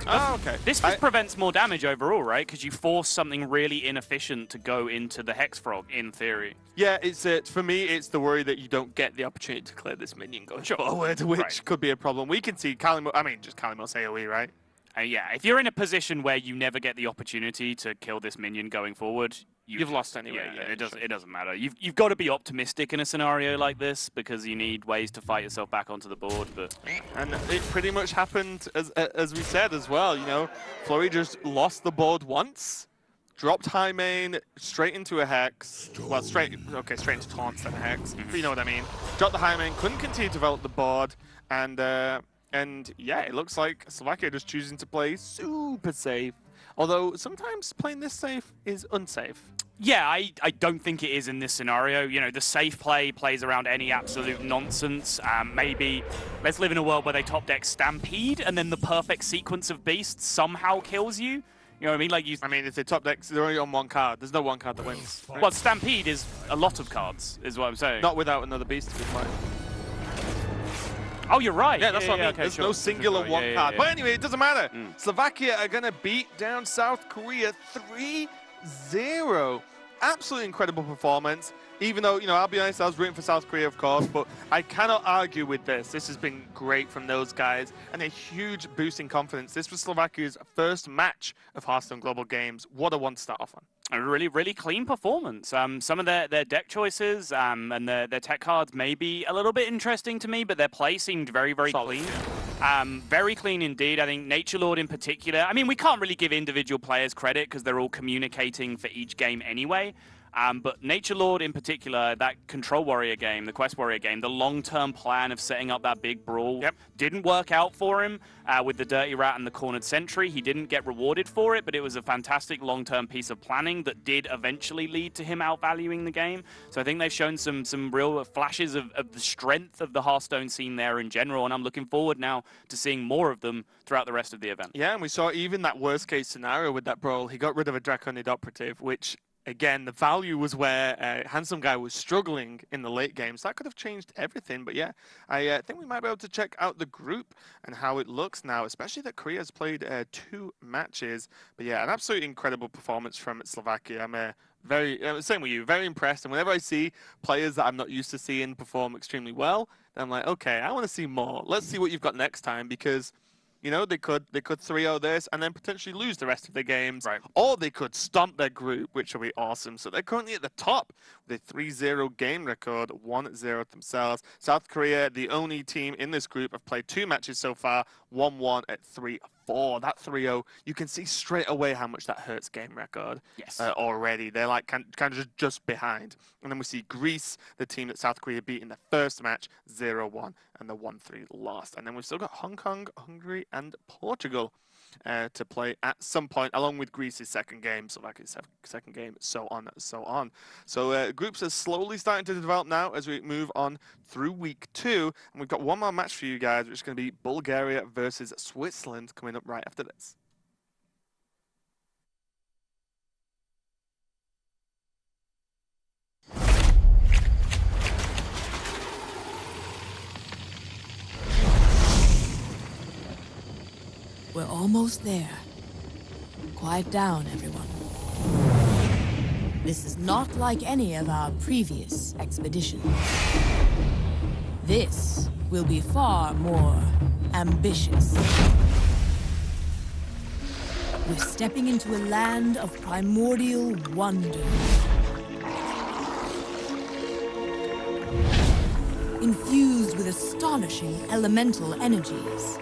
Oh, okay. This just prevents more damage overall, right? Because you force something really inefficient to go into the Hex Frog, in theory. Yeah, it's for me, it's the worry that you don't get the opportunity to clear this minion going forward, which could be a problem. We can see Calamos, I mean, just Calamos AoE, right? Yeah, if you're in a position where you never get the opportunity to kill this minion going forward, you've lost anyway. Yeah, it doesn't matter. You've got to be optimistic in a scenario like this because you need ways to fight yourself back onto the board. But and it pretty much happened as we said as well. You know, Flurry just lost the board once, dropped high main straight into a Hex. Well, straight into taunts and a Hex. But you know what I mean. Dropped the high main, couldn't continue to develop the board, and yeah, it looks like Slovakia just choosing to play super safe. Although sometimes playing this safe is unsafe. Yeah, I don't think it is in this scenario. You know, the safe play plays around any absolute nonsense. Maybe let's live in a world where they top deck Stampede and then the perfect sequence of beasts somehow kills you. You know what I mean? Like I mean, if they top deck, they're only on 1 card. There's no 1 card that wins. Right? Well, Stampede is a lot of cards, is what I'm saying. Not without another beast to be played. Oh, you're right. Yeah, that's what I mean. Okay, There's no singular 1 card. But anyway, it doesn't matter. Slovakia are going to beat down South Korea 3-0. Absolutely incredible performance. Even though, you know, I'll be honest, I was rooting for South Korea, of course, but I cannot argue with this. This has been great from those guys and a huge boost in confidence. This was Slovakia's first match of Hearthstone Global Games. What a one to start off on. A really, really clean performance. Some of their deck choices and their tech cards may be a little bit interesting to me, but their play seemed very, very clean. Very clean indeed. I think Nature Lord in particular. I mean, we can't really give individual players credit because they're all communicating for each game anyway. But Nature Lord in particular, that Control Warrior game, the Quest Warrior game, the long-term plan of setting up that big brawl didn't work out for him with the Dirty Rat and the Cornered Sentry. He didn't get rewarded for it, but it was a fantastic long-term piece of planning that did eventually lead to him outvaluing the game. So I think they've shown some real flashes of the strength of the Hearthstone scene there in general, and I'm looking forward now to seeing more of them throughout the rest of the event. Yeah, and we saw even that worst-case scenario with that brawl. He got rid of a Draconid Operative, which... Again, the value was where Handsome Guy was struggling in the late game, so that could have changed everything. But yeah, I think we might be able to check out the group and how it looks now, especially that Korea has played 2 matches. But yeah, an absolutely incredible performance from Slovakia. I'm same with you, very impressed. And whenever I see players that I'm not used to seeing perform extremely well, then I'm like, okay, I want to see more. Let's see what you've got next time, because You know, they could 3-0 this and then potentially lose the rest of their games. Right. Or they could stomp their group, which will be awesome. So they're currently at the top with a 3-0 game record, 1-0 themselves. South Korea, the only team in this group, have played 2 matches so far, 1-1 at 3-4. That 3-0, you can see straight away how much that hurts game record. Yes. Already. They're like kind of just behind. And then we see Greece, the team that South Korea beat in the first match, 0-1, and the 1-3 lost. And then we've still got Hong Kong, Hungary, and Portugal to play at some point, along with Greece's second game, Slovakia's second game, so on, so on. So groups are slowly starting to develop now as we move on through week 2. And we've got one more match for you guys, which is going to be Bulgaria versus Switzerland coming up right after this. We're almost there. Quiet down, everyone. This is not like any of our previous expeditions. This will be far more ambitious. We're stepping into a land of primordial wonder. Infused with astonishing elemental energies.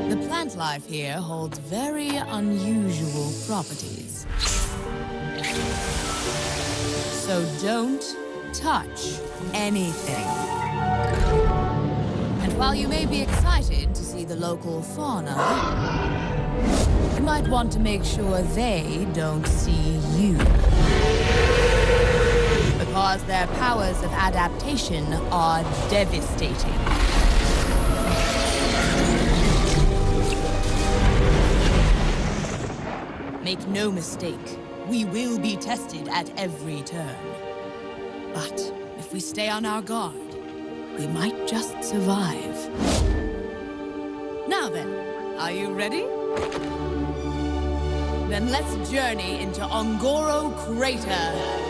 The plant life here holds very unusual properties. So don't touch anything. And while you may be excited to see the local fauna, you might want to make sure they don't see you. Because their powers of adaptation are devastating. Make no mistake, we will be tested at every turn. But if we stay on our guard, we might just survive. Now then, are you ready? Then let's journey into Ongoro Crater.